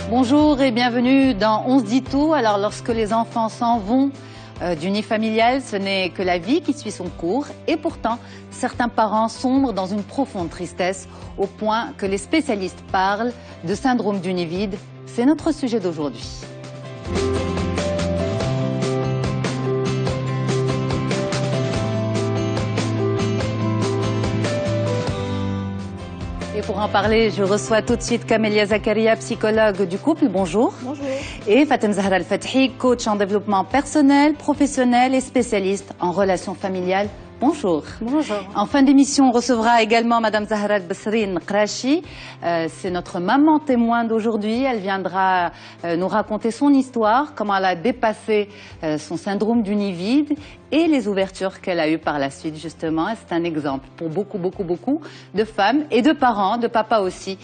Bonjour et bienvenue dans On se dit tout. Alors lorsque les enfants s'en vont du nid familial, ce n'est que la vie qui suit son cours. Et pourtant, certains parents sombrent dans une profonde tristesse au point que les spécialistes parlent de syndrome du nid vide. C'est notre sujet d'aujourd'hui. Et pour en parler, je reçois tout de suite Camélia Zakaria, psychologue du couple. Bonjour. Bonjour. Et Fatem Zahra Al-Fathi, coach en développement personnel, professionnel et spécialiste en relations familiales. Bonjour. Bonjour. En fin d'émission, on recevra également Madame Zahra Al-Basrine Krachi. C'est notre maman témoin d'aujourd'hui. Elle viendra nous raconter son histoire, comment elle a dépassé son syndrome du nid vide et les ouvertures qu'elle a eues par la suite, justement. C'est un exemple pour beaucoup de femmes et de parents, de papas aussi,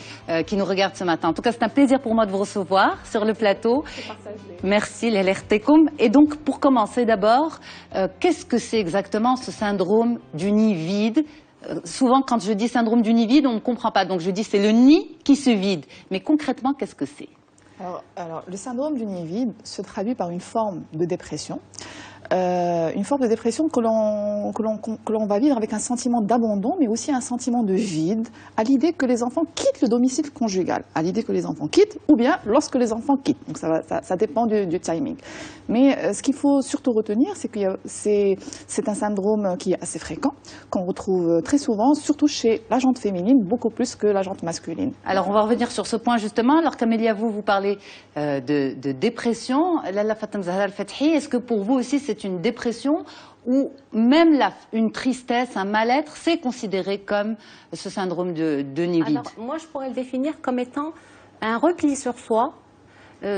qui nous regardent ce matin. En tout cas, c'est un plaisir pour moi de vous recevoir sur le plateau. Merci, l'Elertekoum. Et donc, pour commencer d'abord, qu'est-ce que c'est exactement ce syndrome du nid vide? Souvent, quand je dis syndrome du nid vide, on ne comprend pas. Donc, je dis c'est le nid qui se vide. Mais concrètement, qu'est-ce que c'est? Alors, le syndrome du nid vide se traduit par une forme de dépression. Une forme de dépression que l'on va vivre avec un sentiment d'abandon, mais aussi un sentiment de vide, à l'idée que les enfants quittent le domicile conjugal, à l'idée que les enfants quittent, ou bien lorsque les enfants quittent. Donc ça dépend du timing. Mais ce qu'il faut surtout retenir, c'est que c'est un syndrome qui est assez fréquent, qu'on retrouve très souvent, surtout chez la jante féminine, beaucoup plus que la jante masculine. Alors on va revenir sur ce point justement. Alors Camélia, vous parlez de dépression. Lalla Fatem Zahra Al-Fathi, est-ce que pour vous aussi c'est une dépression ou même une tristesse, un mal-être, c'est considéré comme ce syndrome de nid vide? Alors, moi, je pourrais le définir comme étant un repli sur soi,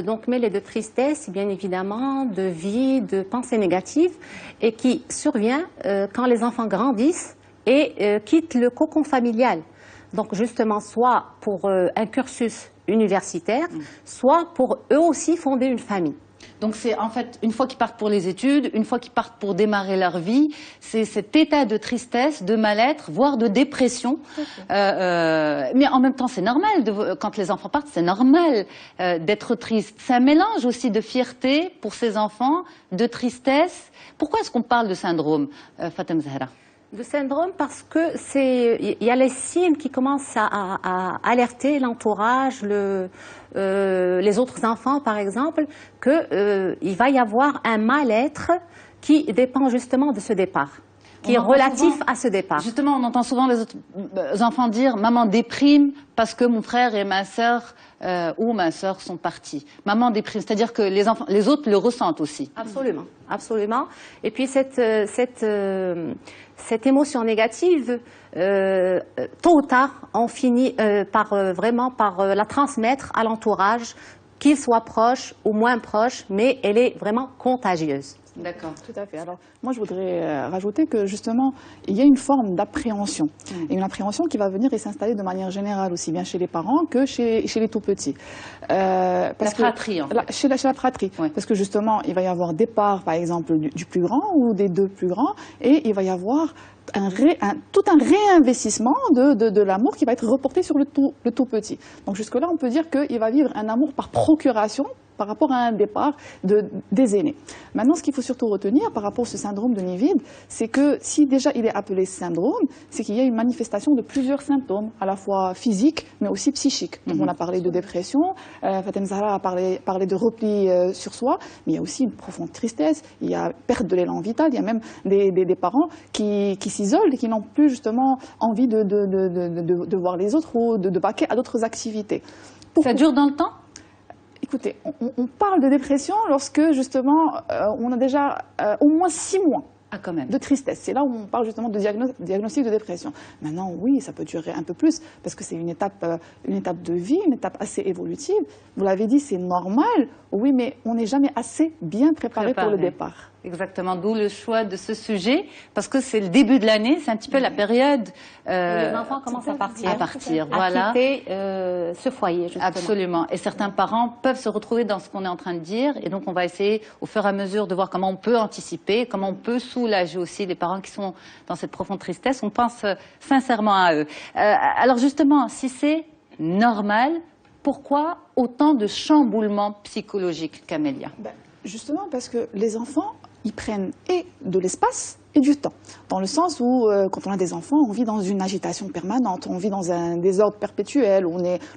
donc mêlé de tristesse, bien évidemment, de vide, de pensées négatives, et qui survient quand les enfants grandissent et quittent le cocon familial. Donc, justement, soit pour un cursus universitaire, soit pour eux aussi fonder une famille. Donc c'est en fait, une fois qu'ils partent pour les études, une fois qu'ils partent pour démarrer leur vie, c'est cet état de tristesse, de mal-être, voire de dépression. Mais en même temps, c'est normal, quand les enfants partent, c'est normal d'être triste. C'est un mélange aussi de fierté pour ces enfants, de tristesse. Pourquoi est-ce qu'on parle de syndrome, Fatem Zahra? De syndrome parce que il y a les signes qui commencent à alerter l'entourage, les autres enfants par exemple, il va y avoir un mal-être qui dépend justement de ce départ, qui est relatif à ce départ. Justement, on entend souvent les autres enfants dire « maman déprime parce que mon frère et ma sœur ou ma sœur sont partis ». Maman déprime, c'est-à-dire que les autres le ressentent aussi. Absolument, absolument. Et puis cette émotion négative, tôt ou tard, on finit par la transmettre à l'entourage, qu'il soit proche ou moins proche, mais elle est vraiment contagieuse. D'accord. Tout à fait. Alors, moi, je voudrais rajouter que, justement, il y a une forme d'appréhension. Et une appréhension qui va venir et s'installer de manière générale, aussi bien chez les parents que chez les tout-petits. La fratrie, en fait. Chez la fratrie. Ouais. Parce que, justement, il va y avoir départ, par exemple, du plus grand ou des deux plus grands, et il va y avoir tout un réinvestissement de l'amour qui va être reporté sur le tout petit. Donc, jusque-là, on peut dire qu'il va vivre un amour par procuration, par rapport à un départ des aînés. Maintenant, ce qu'il faut surtout retenir par rapport à ce syndrome de nid vide, c'est que si déjà il est appelé syndrome, c'est qu'il y a une manifestation de plusieurs symptômes, à la fois physiques, mais aussi psychiques. Donc, on a parlé de dépression, Fatem Zahra a parlé de repli sur soi, mais il y a aussi une profonde tristesse, il y a perte de l'élan vital, il y a même des parents qui s'isolent et qui n'ont plus justement envie de voir les autres ou de vaquer à d'autres activités. Ça dure dans le temps ? Écoutez, on parle de dépression lorsque, justement, on a déjà au moins 6 mois de tristesse. C'est là où on parle justement de diagnostic de dépression. Maintenant, oui, ça peut durer un peu plus, parce que c'est une étape de vie, une étape assez évolutive. Vous l'avez dit, c'est normal, oui, mais on n'est jamais assez bien préparé pour le départ. Exactement, d'où le choix de ce sujet, parce que c'est le début de l'année, c'est un petit peu la période où les enfants commencent à partir, voilà. À quitter ce foyer, justement. Absolument, et certains parents peuvent se retrouver dans ce qu'on est en train de dire, et donc on va essayer au fur et à mesure de voir comment on peut anticiper, comment on peut soulager aussi les parents qui sont dans cette profonde tristesse. On pense sincèrement à eux. Alors justement, si c'est normal, pourquoi autant de chamboulements psychologiques, Camélia? Justement parce que les enfants, ils prennent et de l'espace et du temps. Dans le sens où, quand on a des enfants, on vit dans une agitation permanente, on vit dans un désordre perpétuel,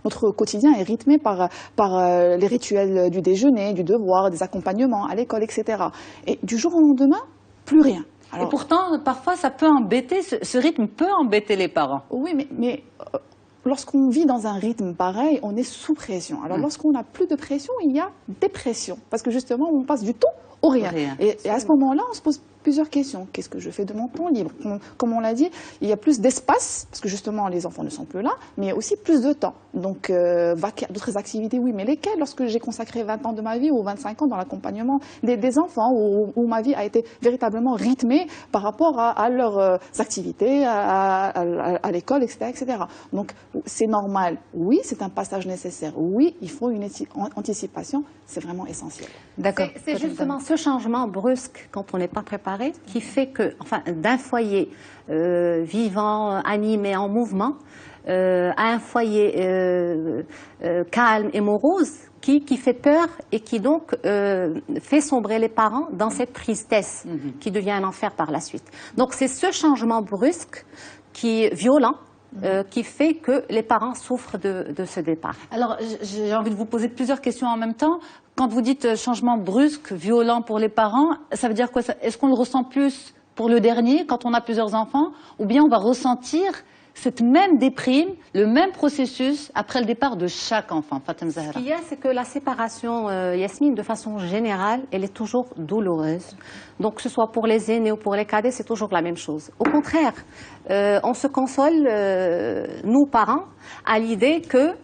notre quotidien est rythmé par les rituels du déjeuner, du devoir, des accompagnements à l'école, etc. Et du jour au lendemain, plus rien. Alors, et pourtant, parfois, ça peut embêter, ce rythme peut embêter les parents. Oui, mais lorsqu'on vit dans un rythme pareil, on est sous pression. Alors, lorsqu'on n'a plus de pression, il y a dépression. Parce que justement, on passe du tout au rien. Et à ce moment-là, on se pose plusieurs questions. Qu'est-ce que je fais de mon temps libre? Comme on l'a dit, il y a plus d'espace, parce que justement, les enfants ne sont plus là, mais il y a aussi plus de temps. Donc, d'autres activités, oui, mais lesquelles? Lorsque j'ai consacré 20 ans de ma vie ou 25 ans dans l'accompagnement des enfants, où ma vie a été véritablement rythmée par rapport à leurs activités, à l'école, etc., etc. Donc, c'est normal. Oui, c'est un passage nécessaire. Oui, il faut une anticipation. C'est vraiment essentiel. D'accord. C'est justement ce changement brusque, quand on n'est pas préparé, qui fait que, enfin, d'un foyer vivant, animé, en mouvement, à un foyer calme et morose, qui fait peur et qui donc fait sombrer les parents dans cette tristesse qui devient un enfer par la suite. Donc c'est ce changement brusque qui est violent, qui fait que les parents souffrent de ce départ. Alors, j'ai envie de vous poser plusieurs questions en même temps. Quand vous dites changement brusque, violent pour les parents, ça veut dire quoi? Est-ce qu'on le ressent plus pour le dernier, quand on a plusieurs enfants, ou bien on va ressentir cette même déprime, le même processus après le départ de chaque enfant, Fatem Zahra? Ce qu'il y a, c'est que la séparation, Yasmine, de façon générale, elle est toujours douloureuse. Donc, que ce soit pour les aînés ou pour les cadets, c'est toujours la même chose. Au contraire, on se console, nous, parents, à l'idée que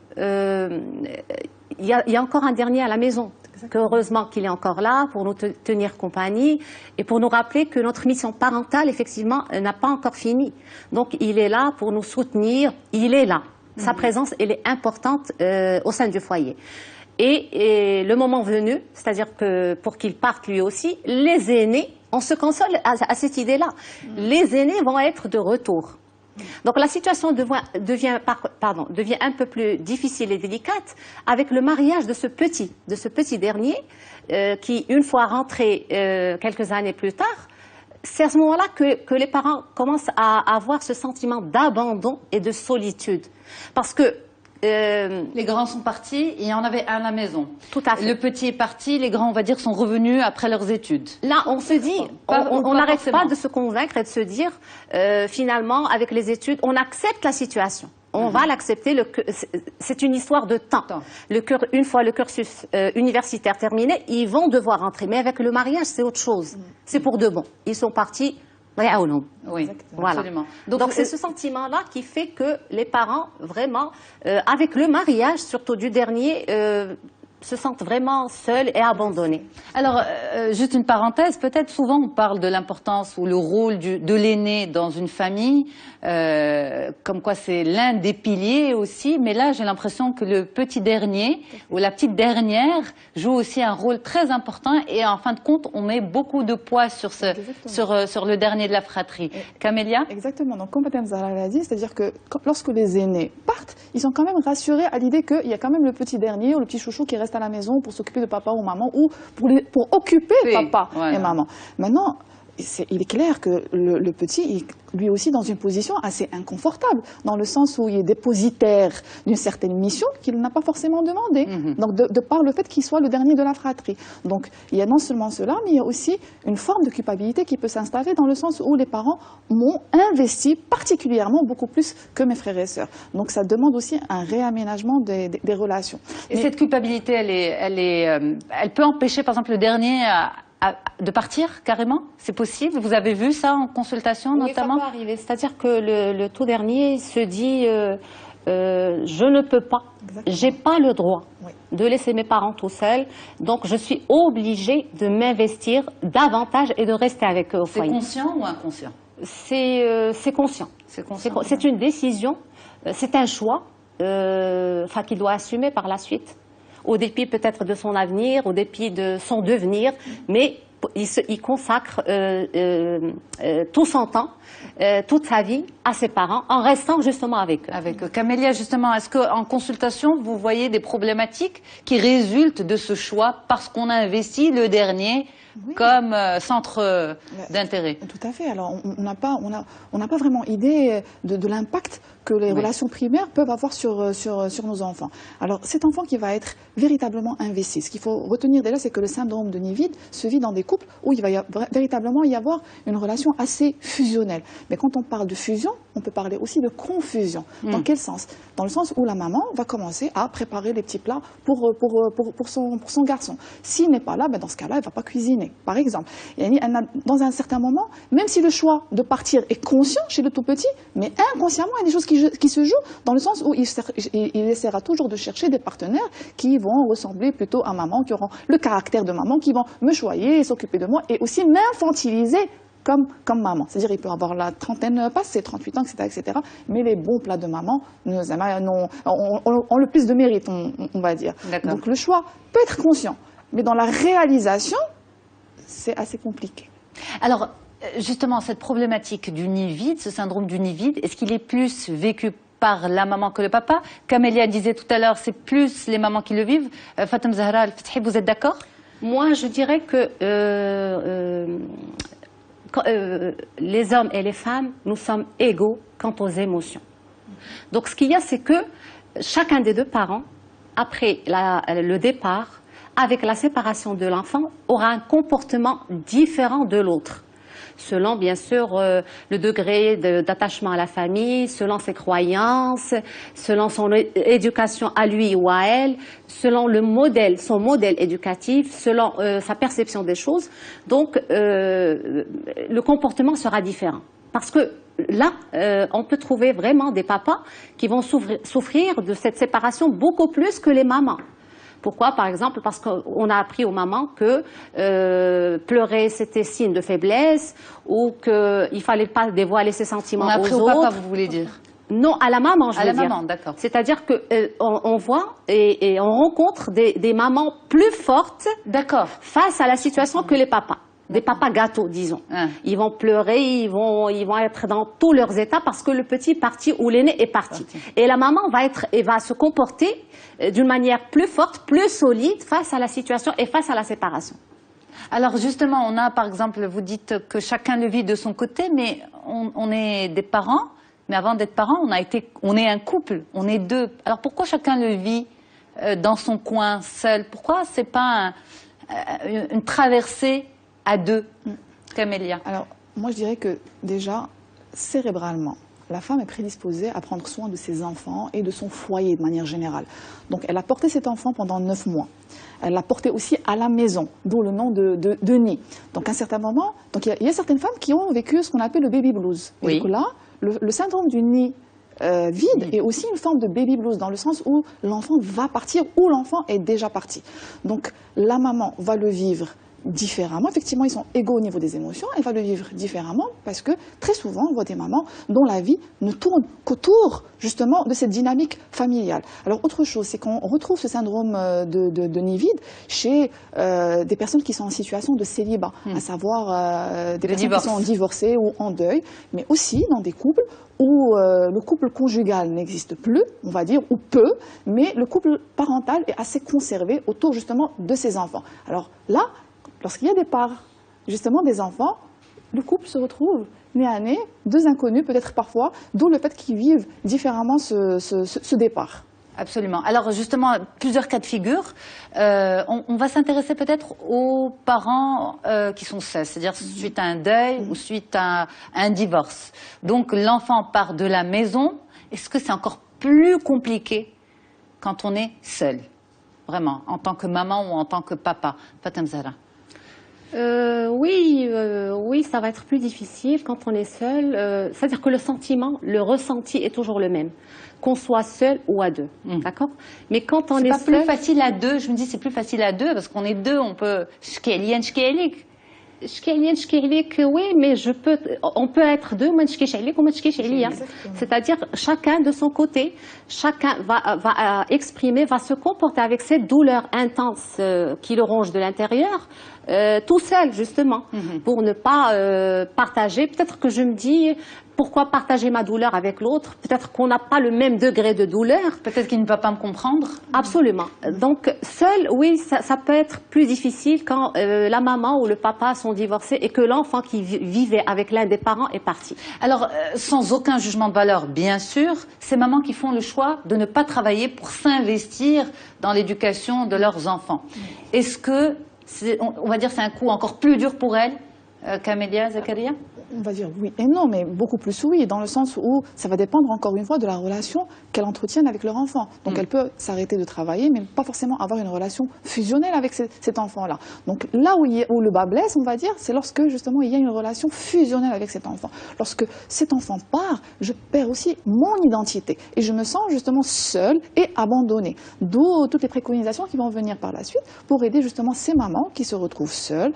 y a encore un dernier à la maison. Heureusement qu'il est encore là pour nous tenir compagnie et pour nous rappeler que notre mission parentale, effectivement, n'a pas encore fini. Donc, il est là pour nous soutenir, il est là. Sa présence, elle est importante au sein du foyer. Et le moment venu, c'est-à-dire que pour qu'il parte lui aussi, les aînés, on se console à cette idée-là. Les aînés vont être de retour. Donc la situation devient un peu plus difficile et délicate avec le mariage de ce petit dernier qui, une fois rentré quelques années plus tard, c'est à ce moment-là que les parents commencent à avoir ce sentiment d'abandon et de solitude. Parce que les grands sont partis, il y en avait un à la maison. Tout à fait. Le petit est parti, les grands, on va dire, sont revenus après leurs études. Là, on se dit, on n'arrête pas de se convaincre et de se dire, finalement, avec les études, on accepte la situation. On va l'accepter, c'est une histoire de temps. Une fois le cursus universitaire terminé, ils vont devoir rentrer. Mais avec le mariage, c'est autre chose. C'est pour de bon. Ils sont partis. Oui, voilà. Absolument. Donc c'est ce sentiment-là qui fait que les parents, vraiment, avec le mariage, surtout du dernier, se sentent vraiment seuls et abandonnés. Alors, juste une parenthèse, peut-être souvent on parle de l'importance ou le rôle de l'aîné dans une famille, comme quoi c'est l'un des piliers aussi, mais là j'ai l'impression que le petit dernier ou la petite dernière joue aussi un rôle très important et en fin de compte on met beaucoup de poids sur le dernier de la fratrie. Camélia? Exactement, donc comme Mme Zahra l'a dit, c'est-à-dire que lorsque les aînés partent, ils sont quand même rassurés à l'idée qu'il y a quand même le petit dernier ou le petit chouchou qui reste à la maison pour s'occuper de papa ou maman ou pour occuper papa et maman. Maintenant, il est clair que le petit est lui aussi dans une position assez inconfortable, dans le sens où il est dépositaire d'une certaine mission qu'il n'a pas forcément demandé, donc de par le fait qu'il soit le dernier de la fratrie. Donc il y a non seulement cela, mais il y a aussi une forme de culpabilité qui peut s'installer dans le sens où les parents m'ont investi particulièrement beaucoup plus que mes frères et sœurs. Donc ça demande aussi un réaménagement des relations. Et cette culpabilité, elle peut empêcher par exemple le dernier de partir carrément? C'est possible? Vous avez vu ça en consultation notamment? Oui, ça peut arriver. C'est-à-dire que le tout dernier se dit je ne peux pas, j'ai pas le droit de laisser mes parents tout seuls, donc je suis obligée de m'investir davantage et de rester avec eux au foyer. C'est conscient ou inconscient? C'est conscient. C'est une décision, c'est un choix qu'il doit assumer par la suite, au dépit peut-être de son avenir, au dépit de son devenir, mais il consacre tout son temps, toute sa vie à ses parents, en restant justement avec eux. Avec eux. Camélia, justement, est-ce qu'en consultation, vous voyez des problématiques qui résultent de ce choix parce qu'on a investi le dernier comme centre d'intérêt? Tout à fait. Alors, on n'a pas vraiment idée de l'impact que les relations primaires peuvent avoir sur nos enfants. Alors, cet enfant qui va être véritablement investi, ce qu'il faut retenir déjà, c'est que le syndrome de nid vide se vit dans des couples où il va véritablement y avoir une relation assez fusionnelle. Mais quand on parle de fusion, on peut parler aussi de confusion. Dans quel sens? Dans le sens où la maman va commencer à préparer les petits plats pour son garçon. S'il n'est pas là, ben dans ce cas-là, elle ne va pas cuisiner, par exemple. Dans un certain moment, même si le choix de partir est conscient chez le tout petit, mais inconsciemment, il y a des choses qui se jouent dans le sens où il essaiera toujours de chercher des partenaires qui vont ressembler plutôt à maman, qui auront le caractère de maman, qui vont me choyer, s'occuper de moi et aussi m'infantiliser comme maman. C'est-à-dire qu'il peut avoir la trentaine passée, 38 ans, etc., etc. Mais les bons plats de maman ont le plus de mérite, on va dire. Donc le choix peut être conscient, mais dans la réalisation, c'est assez compliqué. Alors, justement, cette problématique du nid vide, ce syndrome du nid vide, est-ce qu'il est plus vécu par la maman que le papa? Camélia disait tout à l'heure, c'est plus les mamans qui le vivent. Fatem Zahra Al-Fethi, vous êtes d'accord? Moi, je dirais que les hommes et les femmes, nous sommes égaux quant aux émotions. Donc, ce qu'il y a, c'est que chacun des deux parents, après le départ, avec la séparation de l'enfant, aura un comportement différent de l'autre. Selon, bien sûr, le degré d'attachement à la famille, selon ses croyances, selon son éducation à lui ou à elle, selon son modèle éducatif, selon sa perception des choses. Donc, le comportement sera différent. Parce que là, on peut trouver vraiment des papas qui vont souffrir de cette séparation beaucoup plus que les mamans. Pourquoi? Par exemple, parce qu'on a appris aux mamans que pleurer, c'était signe de faiblesse, ou qu'il ne fallait pas dévoiler ses sentiments aux autres. On a appris au papa, vous voulez dire? Non, à la maman, je veux dire. À la maman, d'accord. C'est-à-dire qu'on voit et on rencontre des mamans plus fortes face à la situation que les papas. Des papas gâteaux, disons. Ils vont pleurer, ils vont être dans tous leurs états parce que le petit est parti ou l'aîné est parti. Et la maman va se comporter d'une manière plus forte, plus solide face à la situation et face à la séparation. Alors justement, on a par exemple, vous dites que chacun le vit de son côté, mais on est des parents, mais avant d'être parents, on est un couple, on est deux. Alors pourquoi chacun le vit dans son coin, seul? Pourquoi c'est pas une traversée à deux, Camélia? Alors, moi je dirais que déjà, cérébralement, la femme est prédisposée à prendre soin de ses enfants et de son foyer de manière générale. Donc elle a porté cet enfant pendant 9 mois. Elle l'a porté aussi à la maison, d'où le nom de nid. Donc à un certain moment, il y a certaines femmes qui ont vécu ce qu'on appelle le baby blues. Et donc là, le syndrome du nid vide est aussi une forme de baby blues dans le sens où l'enfant va partir ou l'enfant est déjà parti. Donc la maman va le vivre différemment. Effectivement, ils sont égaux au niveau des émotions. Elle va le vivre différemment parce que très souvent, on voit des mamans dont la vie ne tourne qu'autour justement de cette dynamique familiale. Alors, autre chose, c'est qu'on retrouve ce syndrome de nid vide chez des personnes qui sont en situation de célibat, à savoir des personnes qui sont divorcées ou en deuil, mais aussi dans des couples où le couple conjugal n'existe plus, on va dire, ou peu, mais le couple parental est assez conservé autour justement de ses enfants. Alors là, lorsqu'il y a des parts, justement des enfants, le couple se retrouve nez à nez, deux inconnus peut-être parfois, d'où le fait qu'ils vivent différemment ce départ. Absolument. Alors justement, plusieurs cas de figure. On va s'intéresser peut-être aux parents qui sont seuls, c'est-à-dire suite à un deuil ou suite à un divorce. Donc l'enfant part de la maison. Est-ce que c'est encore plus compliqué quand on est seul? Vraiment, en tant que maman ou en tant que papa? Fatem Zahra. Oui, ça va être plus difficile quand on est seul. C'est-à-dire que le ressenti est toujours le même, qu'on soit seul ou à deux, d'accord? Mais quand on est seul, c'est pas plus facile à deux. Je me dis c'est plus facile à deux parce qu'on est deux, on peut. Oui, mais on peut être deux, c'est-à-dire chacun de son côté, chacun va exprimer, va se comporter avec cette douleur intense qui le ronge de l'intérieur, tout seul justement, pour ne pas partager. Peut-être que je me dis, pourquoi partager ma douleur avec l'autre? Peut-être qu'on n'a pas le même degré de douleur. Peut-être qu'il ne va pas me comprendre. Absolument. Donc, seul, oui, ça peut être plus difficile quand la maman ou le papa sont divorcés et que l'enfant qui vivait avec l'un des parents est parti. Alors, sans aucun jugement de valeur, bien sûr, ces mamans qui font le choix de ne pas travailler pour s'investir dans l'éducation de leurs enfants. Est-ce que, on va dire, c'est un coup encore plus dur pour elles, Camélia, Zakaria? On va dire oui et non, mais beaucoup plus oui, dans le sens où ça va dépendre encore une fois de la relation qu'elles entretiennent avec leur enfant. Donc elle peut s'arrêter de travailler, mais pas forcément avoir une relation fusionnelle avec cet enfant-là. Donc là où le bas blesse, on va dire, c'est lorsque justement il y a une relation fusionnelle avec cet enfant. Lorsque cet enfant part, je perds aussi mon identité et je me sens justement seule et abandonnée. D'où toutes les préconisations qui vont venir par la suite pour aider justement ces mamans qui se retrouvent seules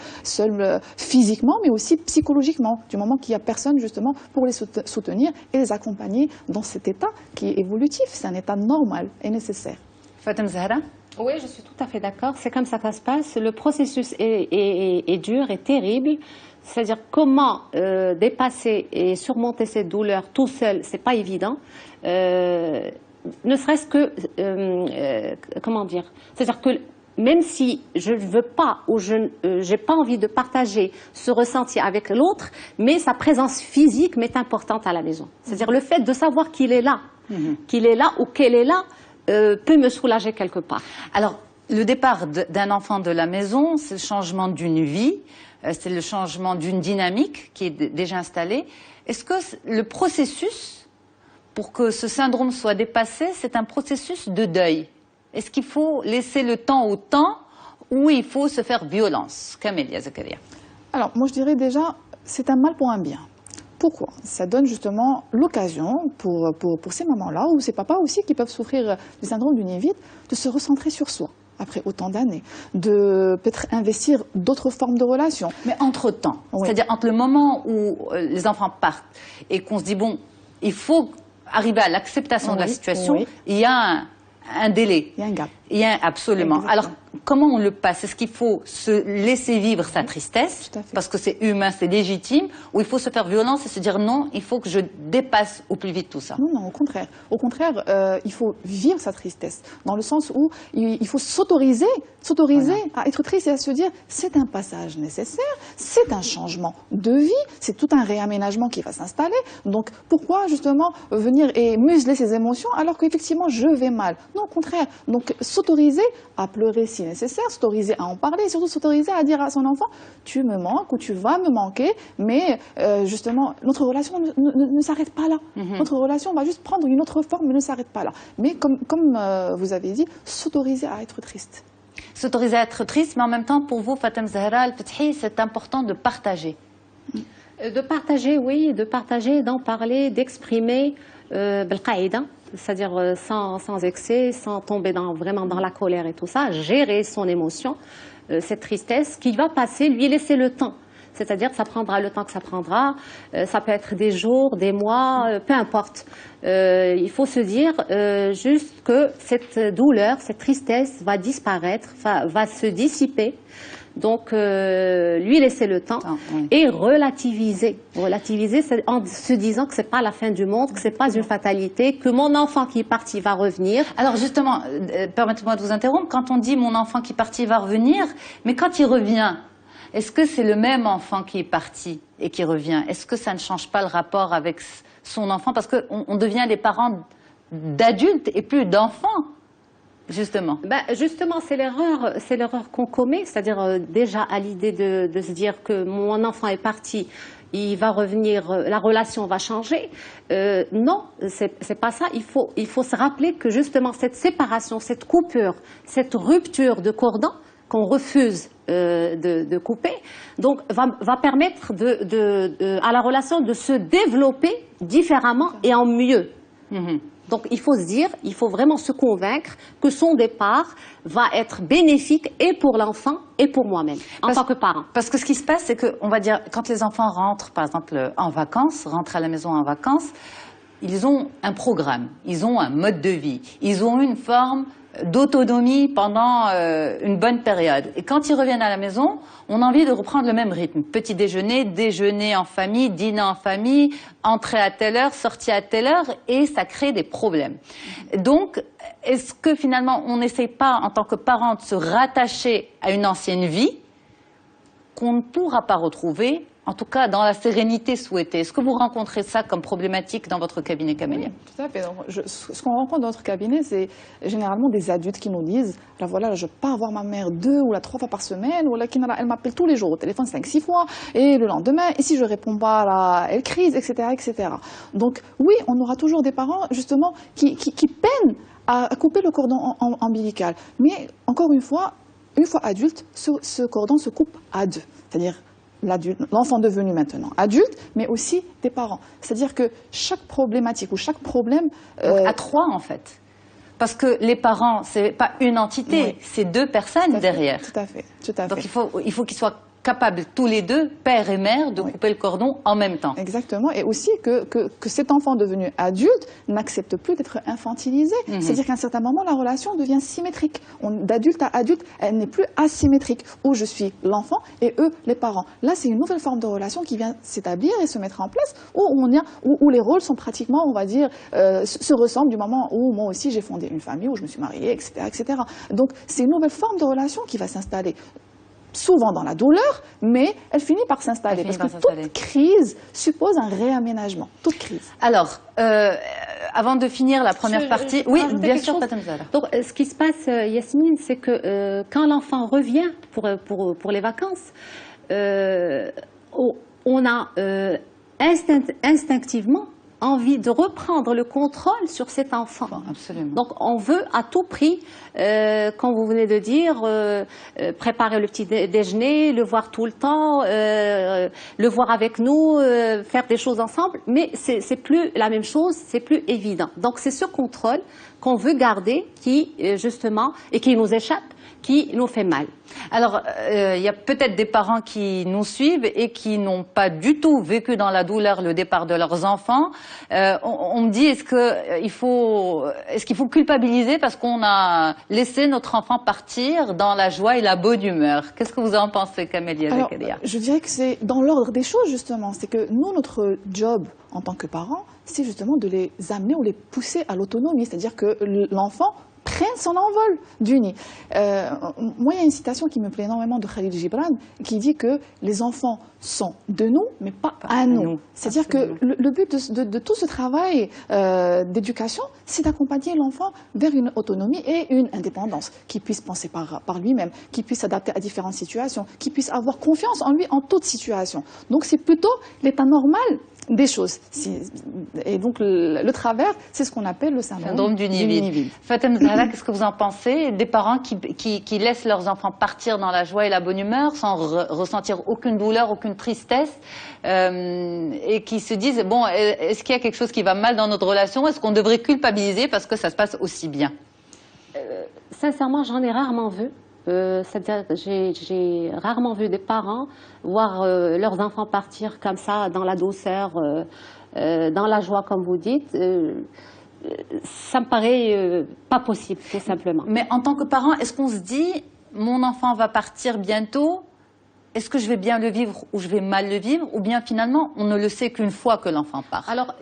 physiquement, mais aussi psychologiquement, du moment qu'il n'y a personne justement pour les soutenir et les accompagner dans cet état qui est évolutif. C'est un état normal et nécessaire. Fatem Zahra? Oui, je suis tout à fait d'accord. C'est comme ça que ça se passe. Le processus est dur et terrible. C'est-à-dire comment dépasser et surmonter cette douleur tout seul, c'est pas évident. Ne serait-ce que, comment dire, c'est-à-dire que même si je ne veux pas ou je n'ai pas envie de partager ce ressenti avec l'autre, mais sa présence physique m'est importante à la maison. C'est-à-dire le fait de savoir qu'il est là, ou qu'elle est là, peut me soulager quelque part. Alors, le départ d'un enfant de la maison, c'est le changement d'une vie, c'est le changement d'une dynamique qui est déjà installée. Est-ce que le processus, pour que ce syndrome soit dépassé, c'est un processus de deuil? Est-ce qu'il faut laisser le temps au temps ou il faut se faire violence? Camélia, Zakaria. Alors, moi je dirais déjà, c'est un mal pour un bien. Pourquoi? Ça donne justement l'occasion pour ces mamans-là, ou ces papas aussi qui peuvent souffrir du syndrome du nid vide, de se recentrer sur soi après autant d'années, de peut-être investir d'autres formes de relations. Mais entre-temps, oui. C'est-à-dire entre le moment où les enfants partent et qu'on se dit, bon, il faut arriver à l'acceptation de la situation, il y a un délai. Il y a un gap. Il y a absolument. Exactement. Alors, comment on le passe? Est-ce qu'il faut se laisser vivre sa tristesse, parce que c'est humain, c'est légitime, ou il faut se faire violence et se dire non, il faut que je dépasse au plus vite tout ça? Non, au contraire. Au contraire, il faut vivre sa tristesse, dans le sens où il faut s'autoriser à être triste et à se dire c'est un passage nécessaire, c'est un changement de vie, c'est tout un réaménagement qui va s'installer. Donc pourquoi justement venir et museler ses émotions alors qu'effectivement je vais mal? Non, au contraire. Donc s'autoriser à pleurer si nécessaire, s'autoriser à en parler et surtout s'autoriser à dire à son enfant tu me manques ou tu vas me manquer, mais justement notre relation ne s'arrête pas là. Notre relation va juste prendre une autre forme mais ne s'arrête pas là. Mais comme vous avez dit, s'autoriser à être triste. S'autoriser à être triste, mais en même temps pour vous, Fatem Zahra Al-Fethi, c'est important de partager. De partager, oui, de partager, d'en parler, d'exprimer بالقاعدة, c'est-à-dire sans excès, sans tomber vraiment dans la colère et tout ça, gérer son émotion, cette tristesse qui va passer, lui laisser le temps. C'est-à-dire que ça prendra le temps que ça prendra, ça peut être des jours, des mois, peu importe. Il faut se dire juste que cette douleur, cette tristesse va disparaître, va se dissiper. Donc, lui laisser le temps et relativiser. Relativiser en se disant que ce n'est pas la fin du monde, que ce n'est pas une fatalité, que mon enfant qui est parti va revenir. Alors justement, permettez-moi de vous interrompre, quand on dit mon enfant qui est parti va revenir, mais quand il revient, est-ce que c'est le même enfant qui est parti et qui revient? Est-ce que ça ne change pas le rapport avec son enfant? Parce qu'on devient des parents d'adultes et plus d'enfants. Justement. Justement, c'est l'erreur qu'on commet, c'est-à-dire déjà à l'idée de se dire que mon enfant est parti, il va revenir, la relation va changer. Non, c'est pas ça. Il faut se rappeler que justement cette séparation, cette coupure, cette rupture de cordon qu'on refuse de couper, donc va permettre à la relation de se développer différemment et en mieux. Donc il faut se dire, il faut vraiment se convaincre que son départ va être bénéfique et pour l'enfant et pour moi-même, en tant que parent. Parce que ce qui se passe, c'est que, on va dire, quand les enfants rentrent, par exemple, en vacances, rentrent à la maison en vacances, ils ont un programme, ils ont un mode de vie, ils ont une forme d'autonomie pendant une bonne période. Et quand ils reviennent à la maison, on a envie de reprendre le même rythme. Petit déjeuner, déjeuner en famille, dîner en famille, entrée à telle heure, sortie à telle heure, et ça crée des problèmes. Donc, est-ce que finalement, on n'essaye pas, en tant que parent, de se rattacher à une ancienne vie qu'on ne pourra pas retrouver, en tout cas dans la sérénité souhaitée? Est-ce que vous rencontrez ça comme problématique dans votre cabinet, Camélia? Oui, tout à fait. Donc, ce qu'on rencontre dans notre cabinet, c'est généralement des adultes qui nous disent, là voilà, je pars voir ma mère 2 ou 3 fois par semaine, ou là, elle m'appelle tous les jours au téléphone 5-6 fois, et le lendemain, et si je réponds pas, là, elle crise, etc., etc. Donc oui, on aura toujours des parents, justement, qui peinent à couper le cordon ombilical. Mais encore une fois adulte, ce cordon se coupe à 2. C'est-à-dire l'enfant devenu maintenant adulte, mais aussi des parents. C'est-à-dire que chaque problématique ou chaque problème... Donc, à 3 en fait. Parce que les parents, c'est pas une entité, oui, c'est 2 personnes derrière. Tout à fait, tout à fait. Donc il faut qu'ils soient capables tous les 2, père et mère, de couper le cordon en même temps. Exactement, et aussi que cet enfant devenu adulte n'accepte plus d'être infantilisé. C'est-à-dire qu'à un certain moment, la relation devient symétrique. D'adulte à adulte, elle n'est plus asymétrique, où je suis l'enfant et eux les parents. Là, c'est une nouvelle forme de relation qui vient s'établir et se mettre en place, où les rôles sont pratiquement, on va dire, se ressemblent du moment où moi aussi j'ai fondé une famille, où je me suis mariée, etc., etc. Donc, c'est une nouvelle forme de relation qui va s'installer. Souvent dans la douleur, mais elle finit par s'installer. Parce que toute crise suppose un réaménagement. Toute crise. Alors, avant de finir la première partie... Oui, bien sûr, Fatem Zahra. Donc, ce qui se passe, Yasmine, c'est que quand l'enfant revient pour les vacances, on a instinctivement envie de reprendre le contrôle sur cet enfant. Absolument. Donc on veut à tout prix, comme vous venez de dire, préparer le petit déjeuner, le voir tout le temps, le voir avec nous, faire des choses ensemble, mais c'est plus la même chose, c'est plus évident. Donc c'est ce contrôle qu'on veut garder qui, justement, et qui nous échappe, qui nous fait mal. Alors, il y a peut-être des parents qui nous suivent et qui n'ont pas du tout vécu dans la douleur le départ de leurs enfants. On me dit, est-ce qu'il faut culpabiliser parce qu'on a laissé notre enfant partir dans la joie et la bonne humeur? Qu'est-ce que vous en pensez, Camélia Zakaria? Je dirais que c'est dans l'ordre des choses, justement. C'est que nous, notre job en tant que parents, c'est justement de les amener ou les pousser à l'autonomie. C'est-à-dire que l'enfant prenne son envol du nid. Moi, il y a une citation qui me plaît énormément de Khalil Gibran qui dit que les enfants sont de nous, mais pas à nous. C'est-à-dire que le but de tout ce travail d'éducation, c'est d'accompagner l'enfant vers une autonomie et une indépendance, qu'il puisse penser par lui-même, qu'il puisse s'adapter à différentes situations, qu'il puisse avoir confiance en lui en toute situation. Donc c'est plutôt l'état normal des choses. Et donc le travers, c'est ce qu'on appelle le syndrome du nid vide. Fatem Zahra, qu'est-ce que vous en pensez? Des parents qui laissent leurs enfants partir dans la joie et la bonne humeur sans ressentir aucune douleur, aucune tristesse, et qui se disent, bon, est-ce qu'il y a quelque chose qui va mal dans notre relation? Est-ce qu'on devrait culpabiliser parce que ça se passe aussi bien? Sincèrement, j'en ai rarement vu. C'est-à-dire j'ai rarement vu des parents voir leurs enfants partir comme ça dans la douceur, dans la joie comme vous dites. Ça me paraît pas possible, tout simplement. Mais en tant que parent, est-ce qu'on se dit mon enfant va partir bientôt, est-ce que je vais bien le vivre ou je vais mal le vivre, ou bien finalement on ne le sait qu'une fois que l'enfant part? Alors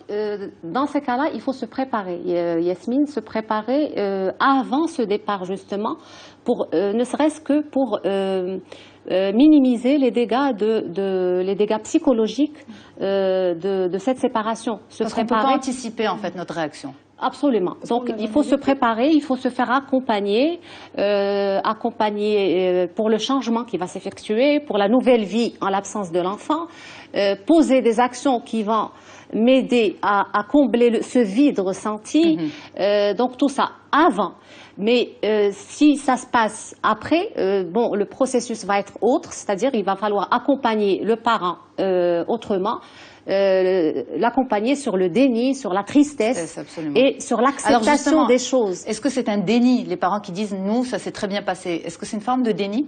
dans ces cas-là, il faut se préparer, Yasmine, se préparer avant ce départ justement, pour ne serait-ce que pour minimiser les dégâts psychologiques de cette séparation. Parce qu'on ne peut pas anticiper en fait notre réaction. Absolument. Donc il faut se préparer, il faut se faire accompagner, pour le changement qui va s'effectuer, pour la nouvelle vie en l'absence de l'enfant, poser des actions qui vont m'aider à combler ce vide ressenti, donc tout ça avant. Mais si ça se passe après, bon, le processus va être autre, c'est-à-dire il va falloir accompagner le parent autrement, l'accompagner sur le déni, sur la tristesse Absolument. et sur l'acceptation des choses. Est-ce que c'est un déni, les parents qui disent nous, ça s'est très bien passé? Est-ce que c'est une forme de déni?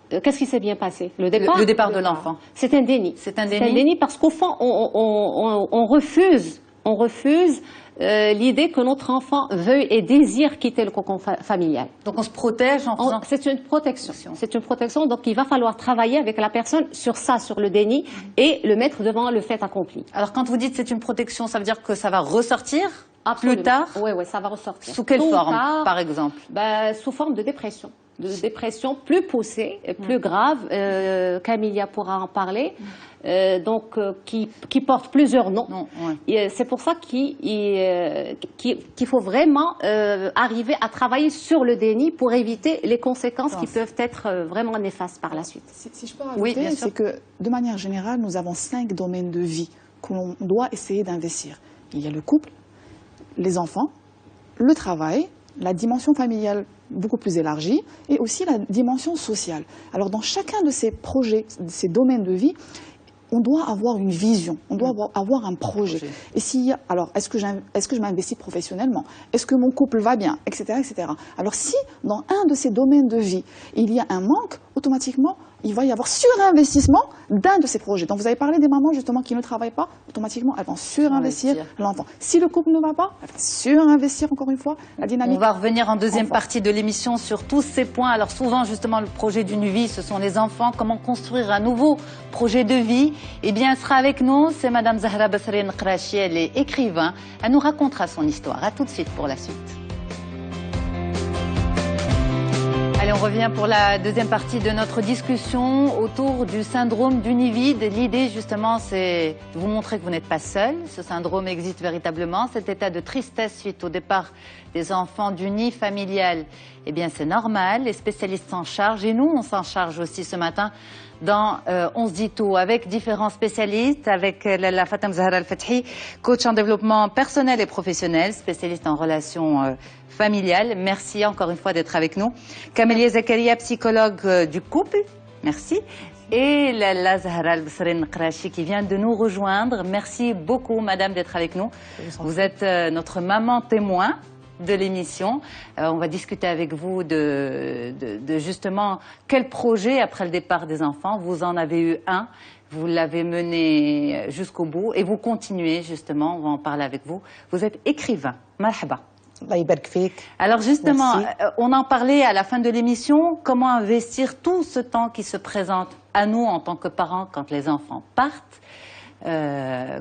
Qu'est-ce qui s'est bien passé? Le départ de l'enfant. C'est un déni. C'est un déni. C'est un déni parce qu'au fond, on refuse l'idée que notre enfant veuille et désire quitter le cocon familial. Donc on se protège en faisant... C'est une protection. C'est une protection, donc il va falloir travailler avec la personne sur ça, sur le déni, et le mettre devant le fait accompli. Alors quand vous dites c'est une protection, ça veut dire que ça va ressortir Absolument. plus tard? Oui, ça va ressortir. Sous quelle forme, par exemple? Sous forme de dépression. De dépression plus poussée, plus grave, Camilla pourra en parler, qui porte plusieurs noms. C'est pour ça qu'il faut vraiment arriver à travailler sur le déni pour éviter les conséquences qui peuvent être vraiment néfastes par la suite. Si je peux rajouter, c'est que de manière générale, nous avons 5 domaines de vie que l'on doit essayer d'investir. Il y a le couple, les enfants, le travail, la dimension familiale beaucoup plus élargie et aussi la dimension sociale. Alors dans chacun de ces projets, de ces domaines de vie, on doit avoir une vision, on doit avoir un projet. Et s'il y a, alors est-ce que je m'investis professionnellement? Est-ce que mon couple va bien? Etc., etc. Alors si dans un de ces domaines de vie, il y a un manque, automatiquement, il va y avoir surinvestissement d'un de ces projets. Donc vous avez parlé des mamans justement qui ne travaillent pas, automatiquement elles vont surinvestir l'enfant. Si le couple ne va pas, elles vont surinvestir encore une fois la dynamique. On va revenir en deuxième partie de l'émission sur tous ces points. Alors souvent justement le projet d'une vie, ce sont les enfants. Comment construire un nouveau projet de vie? Eh bien elle sera avec nous, c'est Madame Zahra Basrine Qrachi, elle est écrivain. Elle nous racontera son histoire. À tout de suite pour la suite. Allez, on revient pour la deuxième partie de notre discussion autour du syndrome d'univide. L'idée, justement, c'est de vous montrer que vous n'êtes pas seul. Ce syndrome existe véritablement. Cet état de tristesse suite au départ des enfants du nid familial, eh bien, c'est normal. Les spécialistes s'en chargent et nous, on s'en charge aussi ce matin dans On se dit tout avec différents spécialistes, avec la Fatem Zahra Al-Fathi, coach en développement personnel et professionnel, spécialiste en relations familiales. Merci encore une fois d'être avec nous. Camélia Zakaria, psychologue du couple. Merci. Et la Zahra Al-Basrine Qrachi qui vient de nous rejoindre. Merci beaucoup, madame, d'être avec nous. Vous êtes notre maman témoin de l'émission. On va discuter avec vous de justement quel projet après le départ des enfants. Vous en avez eu un, vous l'avez mené jusqu'au bout et vous continuez justement, on va en parler avec vous. Vous êtes écrivain. Marhaba. Alors justement, on en parlait à la fin de l'émission, comment investir tout ce temps qui se présente à nous en tant que parents quand les enfants partent.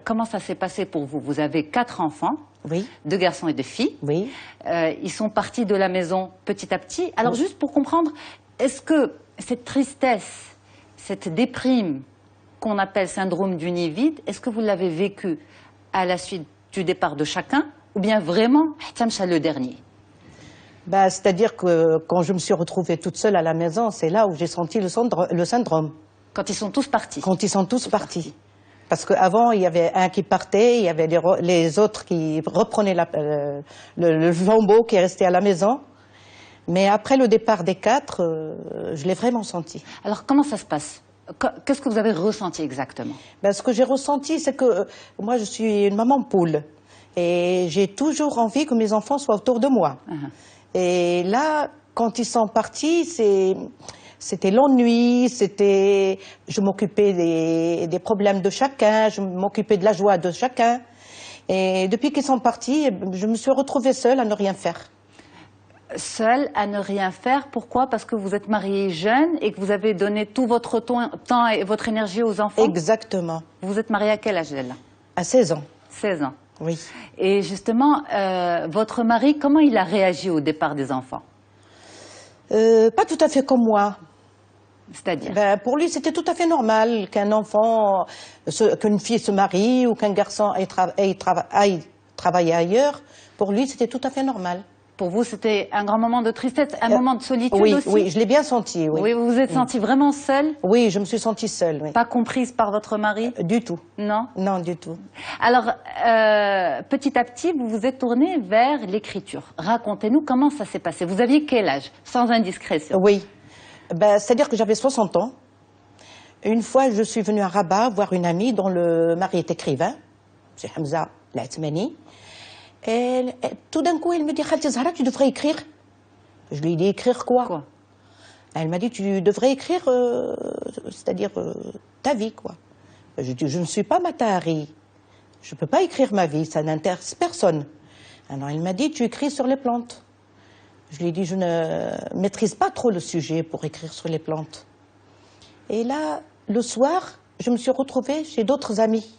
Comment ça s'est passé pour vous? Vous avez 4 enfants. Oui. 2 garçons et 2 filles. Oui. Ils sont partis de la maison petit à petit. Alors juste pour comprendre, est-ce que cette tristesse, cette déprime qu'on appelle syndrome du nid vide, est-ce que vous l'avez vécu à la suite du départ de chacun ou bien vraiment le dernier? C'est-à-dire que quand je me suis retrouvée toute seule à la maison, c'est là où j'ai senti le syndrome. Quand ils sont tous partis? Quand ils sont tous partis. Parce qu'avant, il y avait un qui partait, il y avait les autres qui reprenaient le flambeau qui est resté à la maison. Mais après le départ des 4, je l'ai vraiment senti. Alors comment ça se passe? Qu'est-ce que vous avez ressenti exactement? Ce que j'ai ressenti, c'est que moi, je suis une maman poule. Et j'ai toujours envie que mes enfants soient autour de moi. Et là, quand ils sont partis, c'était l'ennui, je m'occupais des problèmes de chacun, je m'occupais de la joie de chacun. Et depuis qu'ils sont partis, je me suis retrouvée seule à ne rien faire. Seule à ne rien faire, pourquoi? Parce que vous êtes mariée jeune et que vous avez donné tout votre temps et votre énergie aux enfants? Exactement. Vous êtes mariée à quel âge, elle? À 16 ans. 16 ans. Oui. Et justement, votre mari, comment il a réagi au départ des enfants? Pas tout à fait comme moi. C'est-à-dire? Pour lui, c'était tout à fait normal qu'une fille se marie ou qu'un garçon aille travailler ailleurs. Pour lui, c'était tout à fait normal. Pour vous, c'était un grand moment de tristesse, un moment de solitude aussi? Oui, je l'ai bien senti. Oui, vous vous êtes sentie vraiment seule? Oui, je me suis sentie seule. Oui. Pas comprise par votre mari? Du tout. Non? Non, du tout. Alors, petit à petit, vous vous êtes tournée vers l'écriture. Racontez-nous comment ça s'est passé. Vous aviez quel âge? Sans indiscrétion. Oui. C'est-à-dire que j'avais 60 ans. Une fois, je suis venue à Rabat voir une amie dont le mari est écrivain, c'est Hamza Laatmani. Et tout d'un coup, elle me dit, Khalti Zahra, tu devrais écrire. Je lui ai dit, écrire quoi? Elle m'a dit, tu devrais écrire, c'est-à-dire ta vie, quoi. Je dis, je ne suis pas Matahari. Je ne peux pas écrire ma vie, ça n'intéresse personne. Alors elle m'a dit, tu écris sur les plantes. Je lui ai dit, je ne maîtrise pas trop le sujet pour écrire sur les plantes. Et là, le soir, je me suis retrouvée chez d'autres amis.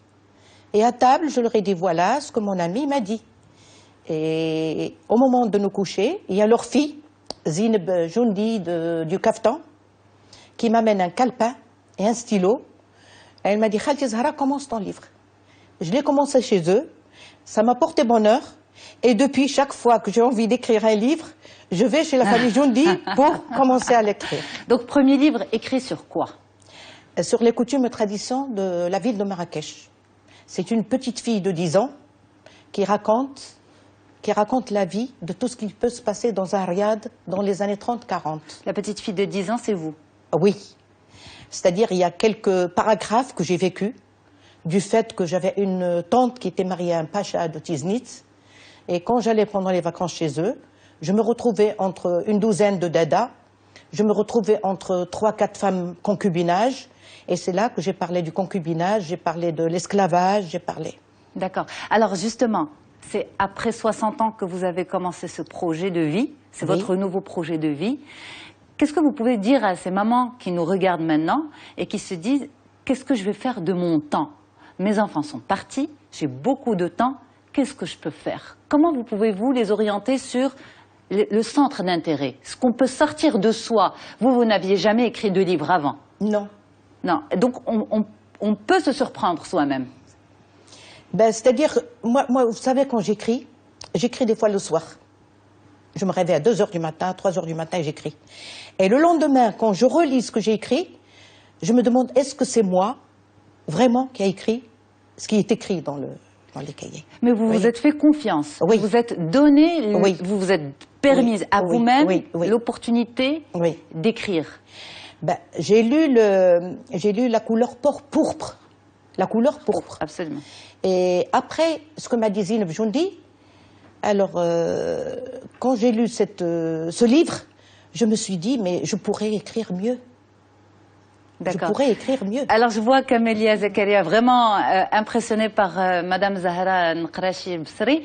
Et à table, je leur ai dit, voilà ce que mon ami m'a dit. Et au moment de nous coucher, il y a leur fille, Zineb Joundi du Kaftan, qui m'amène un calepin et un stylo. Et elle m'a dit, Khalti Zahra, commence ton livre. Je l'ai commencé chez eux, ça m'a porté bonheur. Et depuis, chaque fois que j'ai envie d'écrire un livre, je vais chez la famille Joundi pour commencer à l'écrire. Donc, premier livre écrit sur quoi? Sur les coutumes et traditions de la ville de Marrakech. C'est une petite fille de 10 ans qui raconte la vie de tout ce qui peut se passer dans un riad dans les années 30-40. La petite fille de 10 ans, c'est vous? Oui. C'est-à-dire, il y a quelques paragraphes que j'ai vécus du fait que j'avais une tante qui était mariée à un pacha de Tiznit. Et quand j'allais pendant les vacances chez eux, je me retrouvais entre une douzaine de dadas, je me retrouvais entre 3-4 femmes concubinage, et c'est là que j'ai parlé du concubinage, j'ai parlé de l'esclavage, j'ai parlé. D'accord. Alors justement, c'est après 60 ans que vous avez commencé ce projet de vie, c'est votre nouveau projet de vie. Qu'est-ce que vous pouvez dire à ces mamans qui nous regardent maintenant et qui se disent « Qu'est-ce que je vais faire de mon temps? Mes enfants sont partis, j'ai beaucoup de temps, qu'est-ce que je peux faire ?» Comment vous pouvez-vous les orienter sur le centre d'intérêt, ce qu'on peut sortir de soi? Vous n'aviez jamais écrit de livre avant? Non. Non. Donc on peut se surprendre soi-même. Ben, c'est-à-dire, moi, vous savez, quand j'écris des fois le soir. Je me réveille à 2 h du matin, 3 h du matin et j'écris. Et le lendemain, quand je relis ce que j'ai écrit, je me demande, est-ce que c'est moi, vraiment, qui a écrit ce qui est écrit dans les cahiers? Mais vous vous êtes fait confiance. Oui. Vous vous êtes donné, vous vous êtes permise à vous-même l'opportunité d'écrire. Ben, j'ai lu la couleur pourpre. La couleur pourpre. Absolument. Et après, ce que m'a dit Zineb Joundi, alors, quand j'ai lu ce livre, je me suis dit, mais je pourrais écrire mieux. Je pourrais écrire mieux. Alors, je vois qu'Amélia Zakaria est vraiment impressionnée par Madame Zahra Nqrachi Bsri.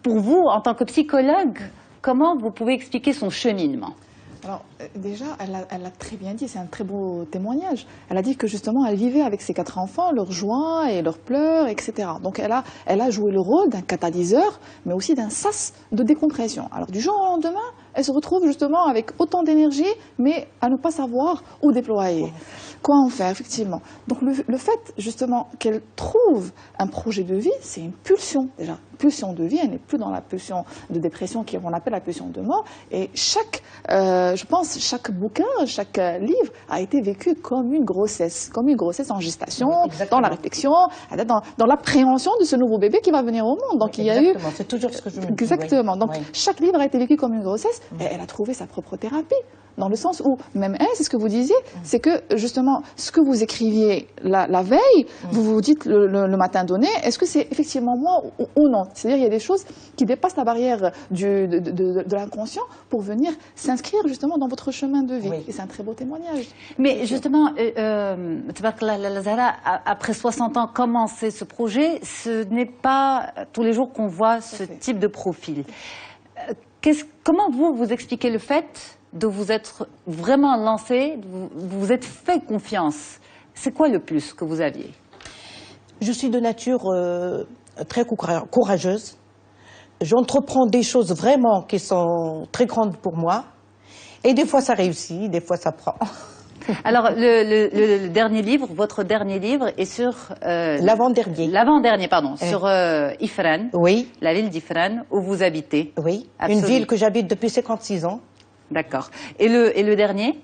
Pour vous, en tant que psychologue, comment vous pouvez expliquer son cheminement? Alors, déjà, elle a très bien dit, c'est un très beau témoignage. Elle a dit que justement, elle vivait avec ses 4 enfants, leurs joies et leurs pleurs, etc. Donc, elle a joué le rôle d'un catalyseur, mais aussi d'un sas de décompression. Alors, du jour au lendemain, elle se retrouve justement avec autant d'énergie, mais à ne pas savoir où déployer. Quoi en faire, effectivement. Donc, le fait, justement, qu'elle trouve un projet de vie, c'est une pulsion, déjà. Pulsion de vie, elle n'est plus dans la pulsion de dépression qu'on appelle la pulsion de mort. Et je pense, chaque bouquin, chaque livre a été vécu comme une grossesse en gestation, dans la réflexion, dans l'appréhension de ce nouveau bébé qui va venir au monde. Donc, il y a eu... C'est toujours ce que je me dis. Exactement. Donc, chaque livre a été vécu comme une grossesse et elle a trouvé sa propre thérapie. Dans le sens où, même elle, c'est ce que vous disiez, c'est que justement, ce que vous écriviez la veille, vous vous dites le matin donné, est-ce que c'est effectivement moi ou non? C'est-à-dire, il y a des choses qui dépassent la barrière de l'inconscient pour venir s'inscrire justement dans votre chemin de vie. Et c'est un très beau témoignage. Mais justement, Zahra, après 60 ans, commencer ce projet, ce n'est pas tous les jours qu'on voit ce type de profil. Comment vous expliquez le fait de vous être vraiment lancé, vous vous êtes fait confiance? C'est quoi le plus que vous aviez? Je suis de nature très courageuse. J'entreprends des choses vraiment qui sont très grandes pour moi. Et des fois ça réussit, des fois ça prend. Alors, le dernier livre, votre dernier livre est sur... L'avant-dernier. L'avant-dernier, pardon, sur Ifrane, la ville d'Ifrane, où vous habitez. Oui, une ville que j'habite depuis 56 ans. D'accord. Et le dernier?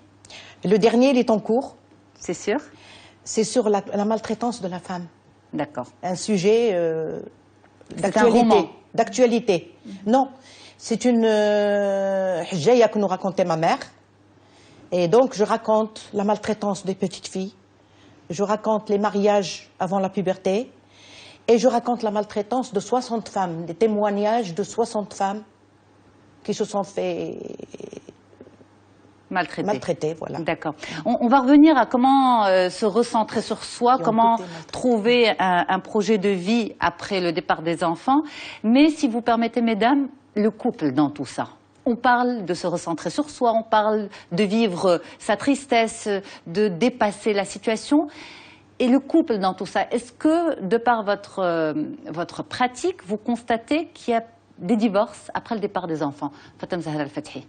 Le dernier, il est en cours. C'est sûr? C'est sur la maltraitance de la femme. D'accord. Un sujet d'actualité. D'actualité. Non, c'est une hijaya que nous racontait ma mère. Et donc, je raconte la maltraitance des petites filles, je raconte les mariages avant la puberté et je raconte la maltraitance de 60 femmes, des témoignages de 60 femmes qui se sont fait maltraiter, voilà. D'accord. On va revenir à comment se recentrer sur soi, comment trouver un projet de vie après le départ des enfants. Mais si vous permettez, mesdames, le couple dans tout ça. On parle de se recentrer sur soi, on parle de vivre sa tristesse, de dépasser la situation. Et le couple dans tout ça, est-ce que, de par votre pratique, vous constatez qu'il y a des divorces après le départ des enfants? Fatem Zahra Al-Fathi.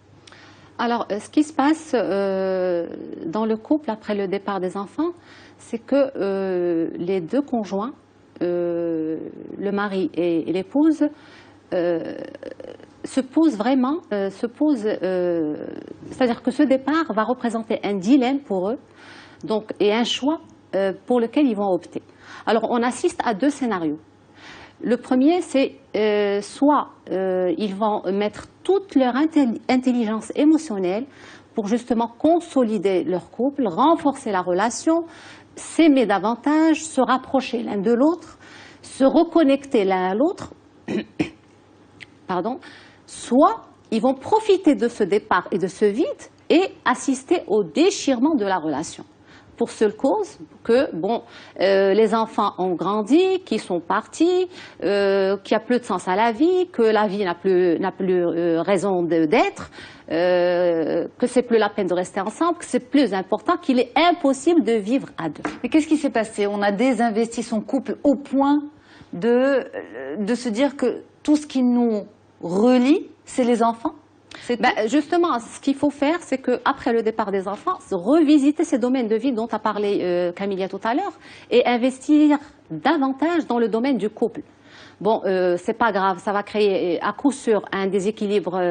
Alors, ce qui se passe dans le couple après le départ des enfants, c'est que les deux conjoints, le mari et l'épouse, se posent vraiment, c'est-à-dire que ce départ va représenter un dilemme pour eux, donc, et un choix pour lequel ils vont opter. Alors, on assiste à deux scénarios. Le premier, c'est soit ils vont mettre toute leur intelligence émotionnelle pour justement consolider leur couple, renforcer la relation, s'aimer davantage, se rapprocher l'un de l'autre, se reconnecter l'un à l'autre, pardon, soit ils vont profiter de ce départ et de ce vide et assister au déchirement de la relation. Pour seule cause que bon, les enfants ont grandi, qu'ils sont partis, qu'il n'y a plus de sens à la vie, que la vie n'a plus raison d'être, que c'est plus la peine de rester ensemble, que c'est plus important, qu'il est impossible de vivre à deux. Mais qu'est-ce qui s'est passé? On a désinvesti son couple au point de se dire que tout ce qui nous relie, c'est les enfants? Justement, ce qu'il faut faire, c'est qu'après le départ des enfants, revisiter ces domaines de vie dont a parlé Camilla tout à l'heure et investir davantage dans le domaine du couple. Bon, c'est pas grave, ça va créer à coup sûr un déséquilibre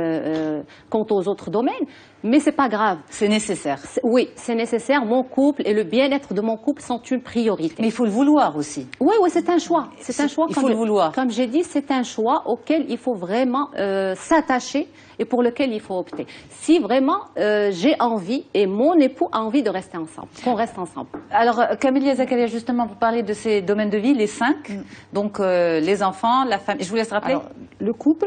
quant aux autres domaines, mais c'est pas grave. C'est nécessaire. Oui, c'est nécessaire. Mon couple et le bien-être de mon couple sont une priorité. Mais il faut le vouloir aussi. Oui, oui, c'est un choix. C'est un choix. Il faut le vouloir. Comme j'ai dit, c'est un choix auquel il faut vraiment s'attacher et pour lequel il faut opter. Si vraiment j'ai envie et mon époux a envie de rester ensemble, qu'on reste ensemble. Alors, Camilla Zakaria, justement, pour parler de ces domaines de vie, les 5, donc les enfants, la famille, je vous laisse rappeler. Alors, le couple,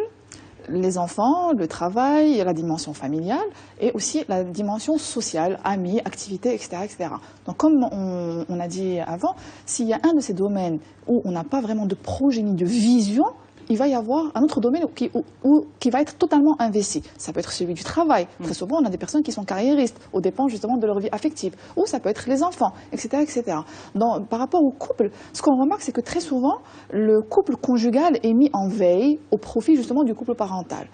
les enfants, le travail, la dimension familiale et aussi la dimension sociale, amis, activités, etc., etc. Donc comme on a dit avant, s'il y a un de ces domaines où on n'a pas vraiment de projet ni de vision, il va y avoir un autre domaine qui va être totalement investi. Ça peut être celui du travail. Très souvent, on a des personnes qui sont carriéristes, aux dépens justement de leur vie affective. Ou ça peut être les enfants, etc. etc. Par rapport au couple, ce qu'on remarque, c'est que très souvent, le couple conjugal est mis en veille au profit justement du couple parental.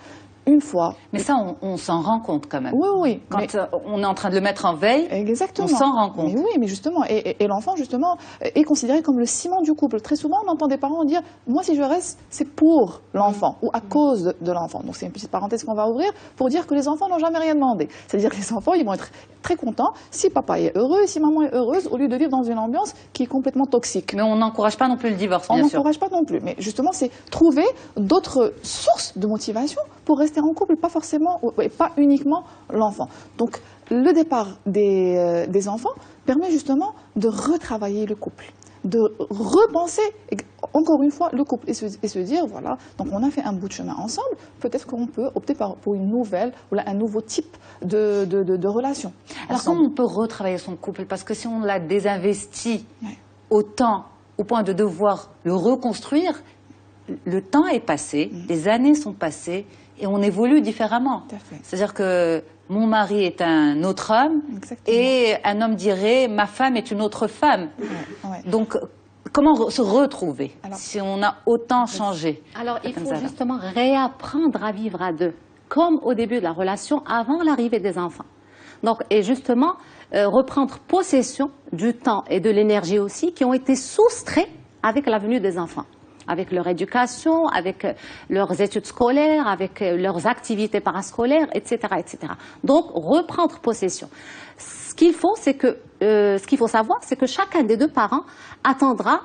Une fois. Mais ça, on s'en rend compte quand même. Oui, oui. Quand on est en train de le mettre en veille, exactement. On s'en rend compte. Mais oui, mais justement, et l'enfant, justement, est considéré comme le ciment du couple. Très souvent, on entend des parents dire « moi, si je reste, c'est pour l'enfant ou à cause de l'enfant ». Donc, c'est une petite parenthèse qu'on va ouvrir pour dire que les enfants n'ont jamais rien demandé. C'est-à-dire que les enfants, ils vont être très contents si papa est heureux et si maman est heureuse, au lieu de vivre dans une ambiance qui est complètement toxique. Mais on n'encourage pas non plus le divorce, bien sûr. On n'encourage pas non plus. Mais justement, c'est trouver d'autres sources de motivation pour rester en couple, pas forcément, et pas uniquement l'enfant. Donc, le départ des enfants permet justement de retravailler le couple, de repenser, encore une fois, le couple et se dire, voilà, donc on a fait un bout de chemin ensemble, peut-être qu'on peut opter pour une nouvelle, ou un nouveau type de relation. Alors, comment on peut retravailler son couple? Parce que si on l'a désinvesti autant, au point de devoir le reconstruire, le temps est passé, les années sont passées, et on évolue différemment. C'est-à-dire que mon mari est un autre homme, et un homme dirait ma femme est une autre femme. Donc, comment se retrouver si on a autant changé? Alors, il faut justement réapprendre à vivre à deux, comme au début de la relation, avant l'arrivée des enfants. Donc, et justement, reprendre possession du temps et de l'énergie aussi qui ont été soustraits avec la venue des enfants, avec leur éducation, avec leurs études scolaires, avec leurs activités parascolaires, etc., etc. Donc, reprendre possession. Ce qu'il faut savoir, c'est que chacun des deux parents attendra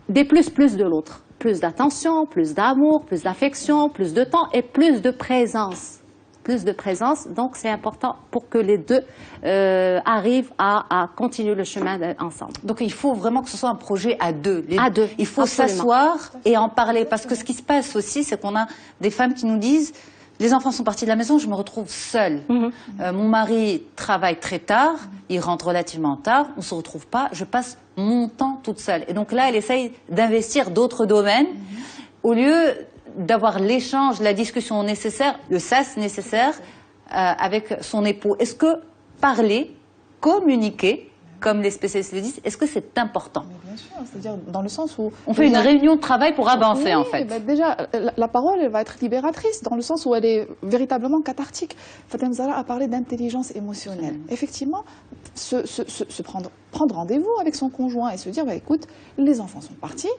des plus de l'autre. Plus d'attention, plus d'amour, plus d'affection, plus de temps et plus de présence plus de présence. Donc c'est important pour que les deux arrivent à continuer le chemin ensemble. Donc il faut vraiment que ce soit un projet à deux. À deux, il faut s'asseoir et en parler. Parce que ce qui se passe aussi, c'est qu'on a des femmes qui nous disent « Les enfants sont partis de la maison, je me retrouve seule. Mon mari travaille très tard, il rentre relativement tard, on ne se retrouve pas, je passe mon temps toute seule. » Et donc là, elle essaye d'investir d'autres domaines au lieu d'avoir l'échange, la discussion nécessaire, le sas nécessaire avec son époux. Est-ce que parler, communiquer, comme les spécialistes le disent, est-ce que c'est important? Mais bien sûr, c'est-à-dire dans le sens où... On fait une réunion de travail pour avancer, oui, en fait. Ben déjà, la parole, elle va être libératrice, dans le sens où elle est véritablement cathartique. Fatem Zahra a parlé d'intelligence émotionnelle. Effectivement, prendre rendez-vous avec son conjoint et se dire, bah, écoute, les enfants sont partis.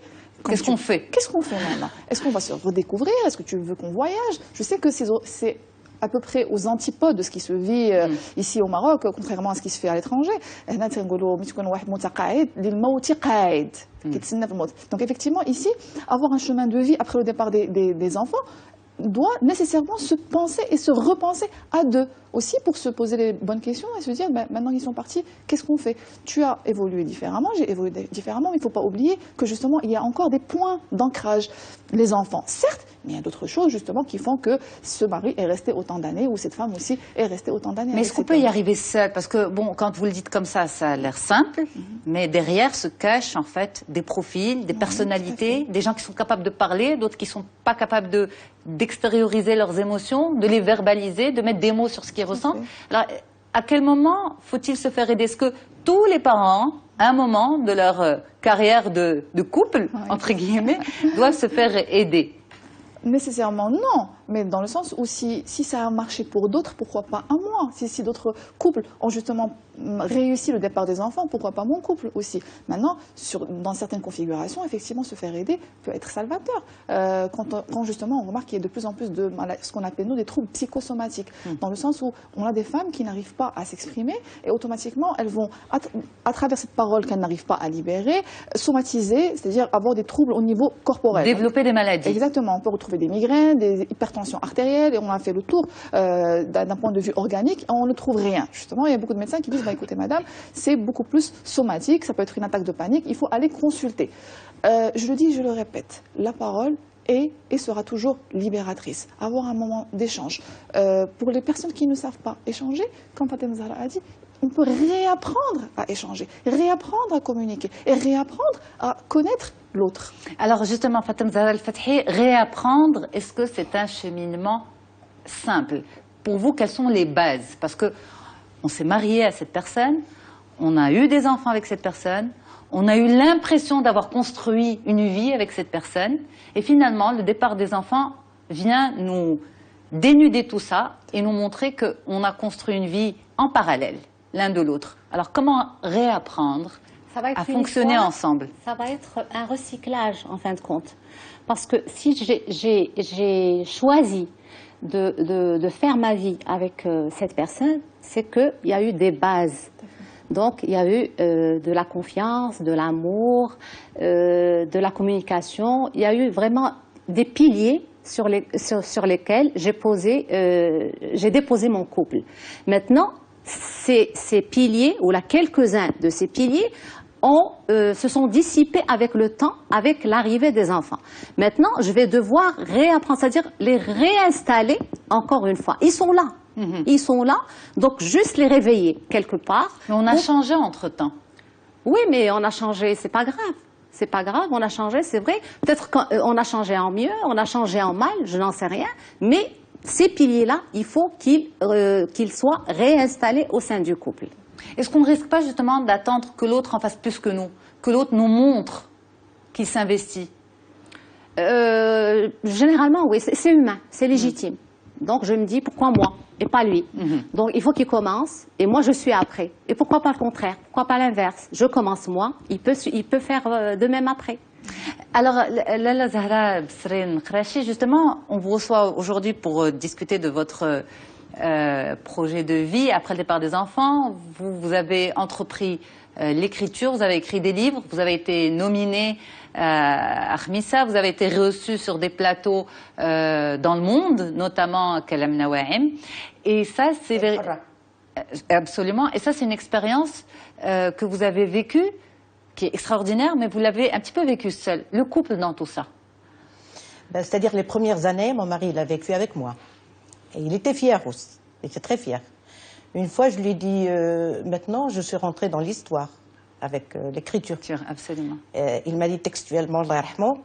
Qu'est-ce qu'on fait? Qu'est-ce qu'on fait maintenant? Est-ce qu'on va se redécouvrir? Est-ce que tu veux qu'on voyage? Je sais que c'est à peu près aux antipodes de ce qui se vit ici au Maroc, contrairement à ce qui se fait à l'étranger. Donc effectivement, ici, avoir un chemin de vie après le départ des enfants doit nécessairement se penser et se repenser à deux. Aussi pour se poser les bonnes questions et se dire, ben, maintenant qu'ils sont partis, qu'est-ce qu'on fait? Tu as évolué différemment, j'ai évolué différemment, mais il ne faut pas oublier que justement, il y a encore des points d'ancrage. Les enfants, certes, mais il y a d'autres choses justement qui font que ce mari est resté autant d'années ou cette femme aussi est restée autant d'années. Mais est-ce qu'on peut y arriver seul? Parce que, bon, quand vous le dites comme ça a l'air simple, mais derrière se cachent en fait des profils, des personnalités, des gens qui sont capables de parler, d'autres qui ne sont pas capables d'extérioriser leurs émotions, de les verbaliser, de mettre des mots sur ce qu'ils ressentent. Alors, à quel moment faut-il se faire aider? Est-ce que tous les parents, à un moment de leur carrière de couple, entre guillemets, doivent se faire aider? Nécessairement non, mais dans le sens où si ça a marché pour d'autres, pourquoi pas un moi? Si d'autres couples ont justement réussi le départ des enfants, pourquoi pas mon couple aussi? Maintenant, dans certaines configurations, effectivement, se faire aider peut être salvateur. Quand justement on remarque qu'il y a de plus en plus de ce qu'on appelle nous des troubles psychosomatiques, dans le sens où on a des femmes qui n'arrivent pas à s'exprimer et automatiquement elles vont, à travers cette parole qu'elles n'arrivent pas à libérer, somatiser, c'est-à-dire avoir des troubles au niveau corporel. Développer des maladies. Exactement, on peut retrouver des migraines, des hypertensions artérielles, et on a fait le tour d'un point de vue organique, on ne trouve rien. Justement, il y a beaucoup de médecins qui disent, bah, écoutez madame, c'est beaucoup plus somatique, ça peut être une attaque de panique, il faut aller consulter. Je le dis, je le répète, la parole est et sera toujours libératrice. Avoir un moment d'échange. Pour les personnes qui ne savent pas échanger, comme Fatem Zahra a dit, on peut réapprendre à échanger, réapprendre à communiquer et réapprendre à connaître l'autre. Alors justement, Fatem Zahra Al-Fathi, réapprendre, est-ce que c'est un cheminement simple? Pour vous, quelles sont les bases? Parce que on s'est marié à cette personne, on a eu des enfants avec cette personne, on a eu l'impression d'avoir construit une vie avec cette personne, et finalement, le départ des enfants vient nous dénuder tout ça et nous montrer qu'on a construit une vie en parallèle, l'un de l'autre. Alors comment réapprendre à fonctionner ensemble? Ça va être un recyclage en fin de compte. Parce que si j'ai choisi de faire ma vie avec cette personne, c'est qu'il y a eu des bases. Donc il y a eu de la confiance, de l'amour, de la communication. Il y a eu vraiment des piliers sur lesquels j'ai déposé mon couple. Maintenant, ces piliers, ou quelques-uns de ces piliers, se sont dissipés avec le temps, avec l'arrivée des enfants. Maintenant, je vais devoir réapprendre, c'est-à-dire les réinstaller encore une fois. Ils sont là. Ils sont là, donc juste les réveiller quelque part. Mais on a changé entre-temps. Oui, mais on a changé, c'est pas grave. C'est pas grave, on a changé, c'est vrai. Peut-être qu'on a changé en mieux, on a changé en mal, je n'en sais rien. Mais ces piliers-là, il faut qu'ils soient réinstallés au sein du couple. Est-ce qu'on ne risque pas justement d'attendre que l'autre en fasse plus que nous? Que l'autre nous montre qu'il s'investit? Généralement, oui, c'est humain, c'est légitime. Donc je me dis, pourquoi moi et pas lui? Donc il faut qu'il commence et moi je suis après. Et pourquoi pas le contraire? Pourquoi pas l'inverse? Je commence moi, il peut faire de même après. Alors, Lalla Zahra Besrine Krachi, justement, on vous reçoit aujourd'hui pour discuter de votre projet de vie après le départ des enfants. Vous avez entrepris l'écriture, vous avez écrit des livres, vous avez été nominé à Khmissa, vous avez été reçu sur des plateaux dans le monde, notamment Kalam Nawaim. Et ça, c'est absolument. Et ça, c'est une expérience que vous avez vécue, qui est extraordinaire, mais vous l'avez un petit peu vécue seul. Le couple dans tout ça. Ben, c'est-à-dire les premières années, mon mari, il a vécu avec moi. Et il était fier aussi. Il était très fier. Une fois, je lui ai dit, maintenant, je suis rentrée dans l'histoire, avec l'écriture. Absolument. Il m'a dit textuellement, Allah yarhamou,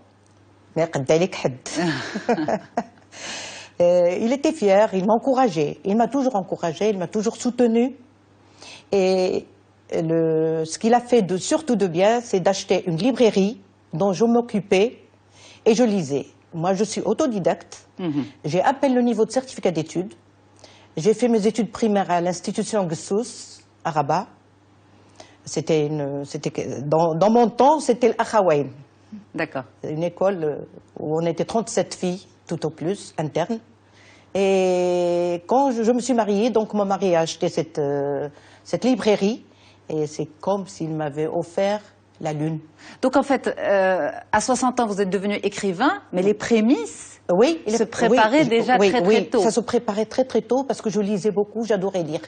mais qaddalik had. Il était fier, il m'a encouragé. Il m'a toujours encouragé, il m'a toujours soutenu. Et ce qu'il a fait surtout de bien, c'est d'acheter une librairie dont je m'occupais et je lisais. Moi, je suis autodidacte. J'ai à peine le niveau de certificat d'études. J'ai fait mes études primaires à l'institution Gessous, à Rabat. Dans mon temps, c'était l'Akhawaïn. D'accord. Une école où on était 37 filles, tout au plus, internes. Et quand je me suis mariée, donc mon mari a acheté cette librairie. Et c'est comme s'il m'avait offert la lune. Donc en fait, à 60 ans, vous êtes devenu écrivain, mais les prémices se préparaient déjà très tôt. Ça se préparait très tôt parce que je lisais beaucoup, j'adorais lire.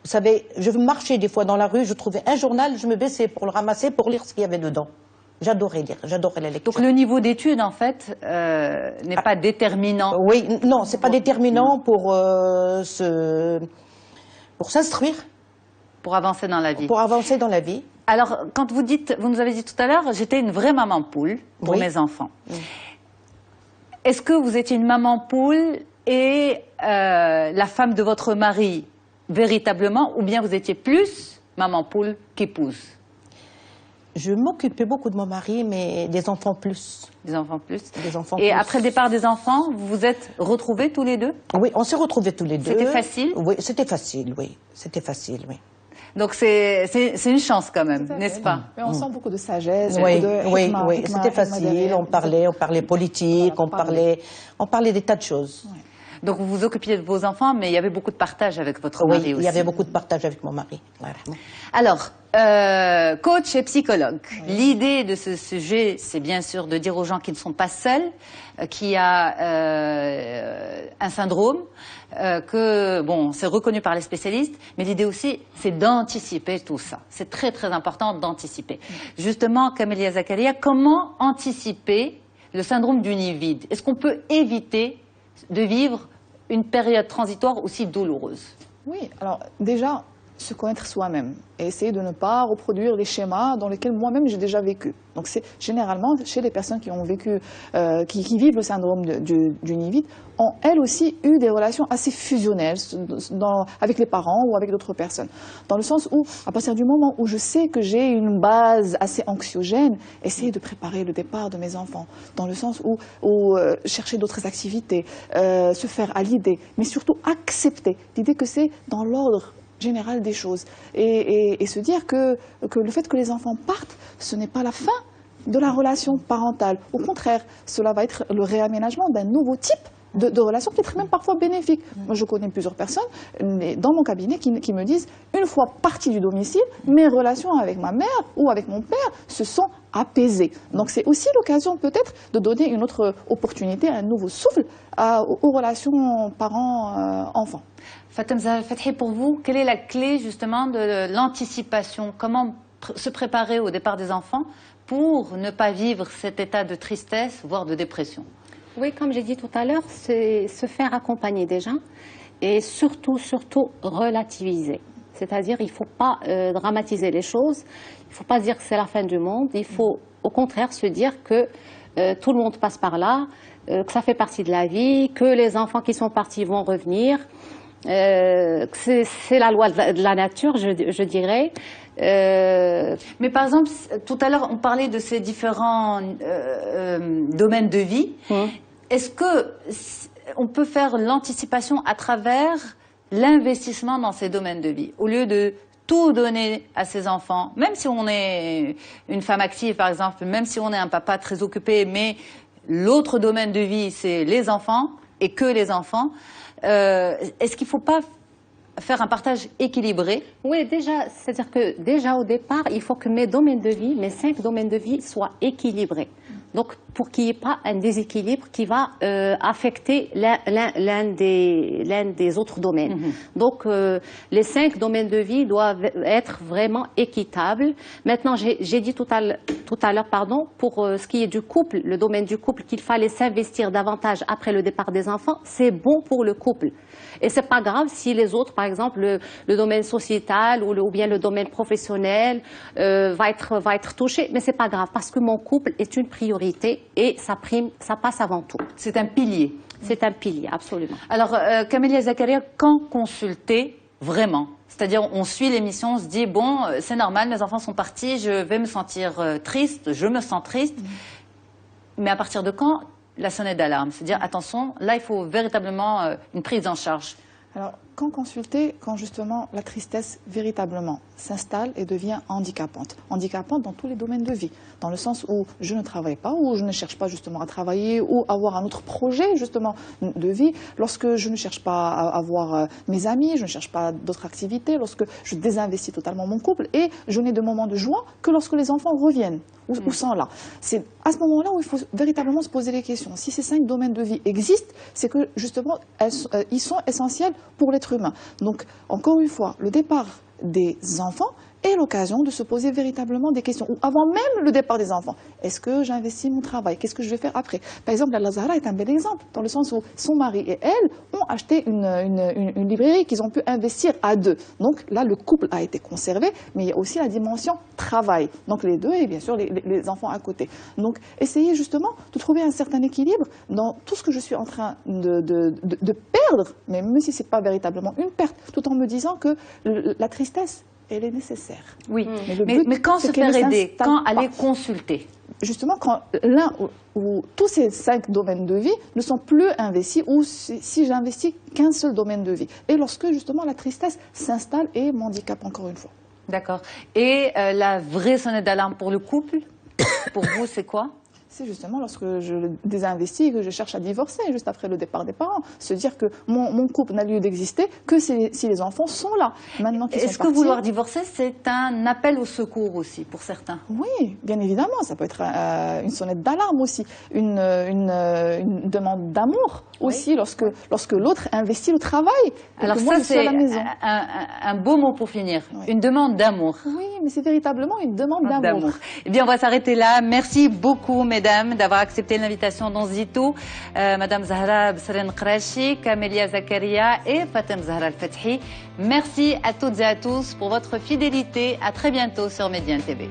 Vous savez, je marchais des fois dans la rue, je trouvais un journal, je me baissais pour le ramasser, pour lire ce qu'il y avait dedans. J'adorais lire, j'adorais la lecture. Donc le niveau d'études, en fait, n'est pas déterminant. Oui, non, c'est pas déterminant pour s'instruire. Pour avancer dans la vie. Pour avancer dans la vie. Alors, quand vous nous avez dit tout à l'heure, j'étais une vraie maman poule pour mes enfants. Est-ce que vous étiez une maman poule et la femme de votre mari véritablement, ou bien vous étiez plus maman poule qu'épouse? Je m'occupais beaucoup de mon mari, mais des enfants plus. Des enfants plus. Des enfants et plus. Après le départ des enfants, vous vous êtes retrouvés tous les deux? Oui, on s'est retrouvés tous les deux. C'était facile? Oui, c'était facile, oui. C'était facile, oui. Donc c'est une chance quand même, n'est-ce pas? Mais on sent beaucoup de sagesse, oui, beaucoup de hikma, oui, c'était facile. On parlait politique, voilà, on parlait des tas de choses. Ouais. Donc vous vous occupiez de vos enfants, mais il y avait beaucoup de partage avec votre mari aussi. Oui, il y avait beaucoup de partage avec mon mari. Voilà. Alors, coach et psychologue, l'idée de ce sujet, c'est bien sûr de dire aux gens qui ne sont pas seuls, qu'il y a un syndrome, que, bon, c'est reconnu par les spécialistes, mais l'idée aussi, c'est d'anticiper tout ça. C'est très, très important d'anticiper. Justement, Camélia Zakaria, comment anticiper le syndrome du nid vide? Est-ce qu'on peut éviter de vivre une période transitoire aussi douloureuse? Oui, alors déjà, se connaître soi-même et essayer de ne pas reproduire les schémas dans lesquels moi-même j'ai déjà vécu. Donc c'est généralement chez les personnes qui ont vécu, qui vivent le syndrome du nid vide, ont elles aussi eu des relations assez fusionnelles avec les parents ou avec d'autres personnes. Dans le sens où, à partir du moment où je sais que j'ai une base assez anxiogène, essayer de préparer le départ de mes enfants. Dans le sens où chercher d'autres activités, se faire à l'idée, mais surtout accepter l'idée que c'est dans l'ordre général des choses et se dire que le fait que les enfants partent, ce n'est pas la fin de la relation parentale. Au contraire, cela va être le réaménagement d'un nouveau type de relation, peut-être même parfois bénéfique. Moi, je connais plusieurs personnes dans mon cabinet qui me disent, une fois partie du domicile, mes relations avec ma mère ou avec mon père se sont apaisées. Donc c'est aussi l'occasion peut-être de donner une autre opportunité, un nouveau souffle aux relations parents-enfants. Fatem Zahra Fathi, pour vous, quelle est la clé justement de l'anticipation? Comment se préparer au départ des enfants pour ne pas vivre cet état de tristesse, voire de dépression? Oui, comme j'ai dit tout à l'heure, c'est se faire accompagner déjà et surtout relativiser. C'est-à-dire, il ne faut pas dramatiser les choses, il ne faut pas dire que c'est la fin du monde, il faut au contraire se dire que tout le monde passe par là, que ça fait partie de la vie, que les enfants qui sont partis vont revenir, que c'est la loi de la nature, je dirais. Mais par exemple, tout à l'heure, on parlait de ces différents domaines de vie. Est-ce qu'on peut faire l'anticipation à travers l'investissement dans ces domaines de vie? Au lieu de tout donner à ses enfants, même si on est une femme active, par exemple, même si on est un papa très occupé, mais l'autre domaine de vie, c'est les enfants, et que les enfants. Est-ce qu'il ne faut pas faire un partage équilibré? Oui, déjà, c'est-à-dire que déjà au départ, il faut que mes domaines de vie, mes 5 domaines de vie soient équilibrés. Donc, pour qu'il n'y ait pas un déséquilibre qui va affecter l'un des autres domaines. Donc, les 5 domaines de vie doivent être vraiment équitables. Maintenant, j'ai dit tout à l'heure, pardon, pour ce qui est du couple, le domaine du couple, qu'il fallait s'investir davantage après le départ des enfants. C'est bon pour le couple. Et c'est pas grave si les autres, par exemple, le domaine sociétal ou bien le domaine professionnel va être touché, mais c'est pas grave parce que mon couple est une priorité et ça passe avant tout. C'est un pilier. C'est un pilier, absolument. Alors, Camélia Zakaria, quand consulter vraiment? C'est-à-dire, on suit l'émission, on se dit, bon, c'est normal, mes enfants sont partis, je vais me sentir triste, je me sens triste. Mais à partir de quand la sonnette d'alarme? C'est-à-dire, attention, là, il faut véritablement une prise en charge. Alors, quand consulter, quand justement la tristesse véritablement s'installe et devient handicapante. Handicapante dans tous les domaines de vie, dans le sens où je ne travaille pas, ou je ne cherche pas justement à travailler, ou avoir un autre projet justement de vie, lorsque je ne cherche pas à avoir mes amis, je ne cherche pas d'autres activités, lorsque je désinvestis totalement mon couple, et je n'ai de moments de joie que lorsque les enfants reviennent, ou sont là. C'est à ce moment-là où il faut véritablement se poser les questions. Si ces 5 domaines de vie existent, c'est que justement, ils sont essentiels pour l'être humain. Donc, encore une fois, le départ des enfants est l'occasion de se poser véritablement des questions. Ou avant même le départ des enfants, est-ce que j'investis mon travail? Qu'est-ce que je vais faire après? Par exemple, la Zahra est un bel exemple, dans le sens où son mari et elle ont acheté une librairie qu'ils ont pu investir à 2. Donc là, le couple a été conservé, mais il y a aussi la dimension travail. Donc les 2 et bien sûr les enfants à côté. Donc essayez justement de trouver un certain équilibre dans tout ce que je suis en train de perdre, mais même si ce n'est pas véritablement une perte, tout en me disant que la tristesse, elle est nécessaire. Oui, mais mais quand se faire aider? Quand aller consulter? Justement, quand l'un ou tous ces 5 domaines de vie ne sont plus investis, ou si j'investis qu'un seul domaine de vie. Et lorsque justement la tristesse s'installe et m'handicape encore une fois. D'accord. Et la vraie sonnette d'alarme pour le couple, pour vous, c'est quoi? C'est justement lorsque je désinvestis et que je cherche à divorcer juste après le départ des parents. Se dire que mon couple n'a lieu d'exister que si les enfants sont là. Maintenant qu'ils sont partis. Est-ce que vouloir divorcer, c'est un appel au secours aussi pour certains? Oui, bien évidemment. Ça peut être une sonnette d'alarme aussi. Une demande d'amour aussi lorsque l'autre investit le travail. Alors ça, c'est un beau mot pour finir. Oui. Une demande d'amour. Oui, mais c'est véritablement une demande d'amour. Eh bien, on va s'arrêter là. Merci beaucoup, mesdames, d'avoir accepté l'invitation dans Zito. Madame Zahra Besrin Qrachi, Camélia Zakaria et Fatem Zahra Al-Fathi. Merci à toutes et à tous pour votre fidélité. À très bientôt sur Médiane TV.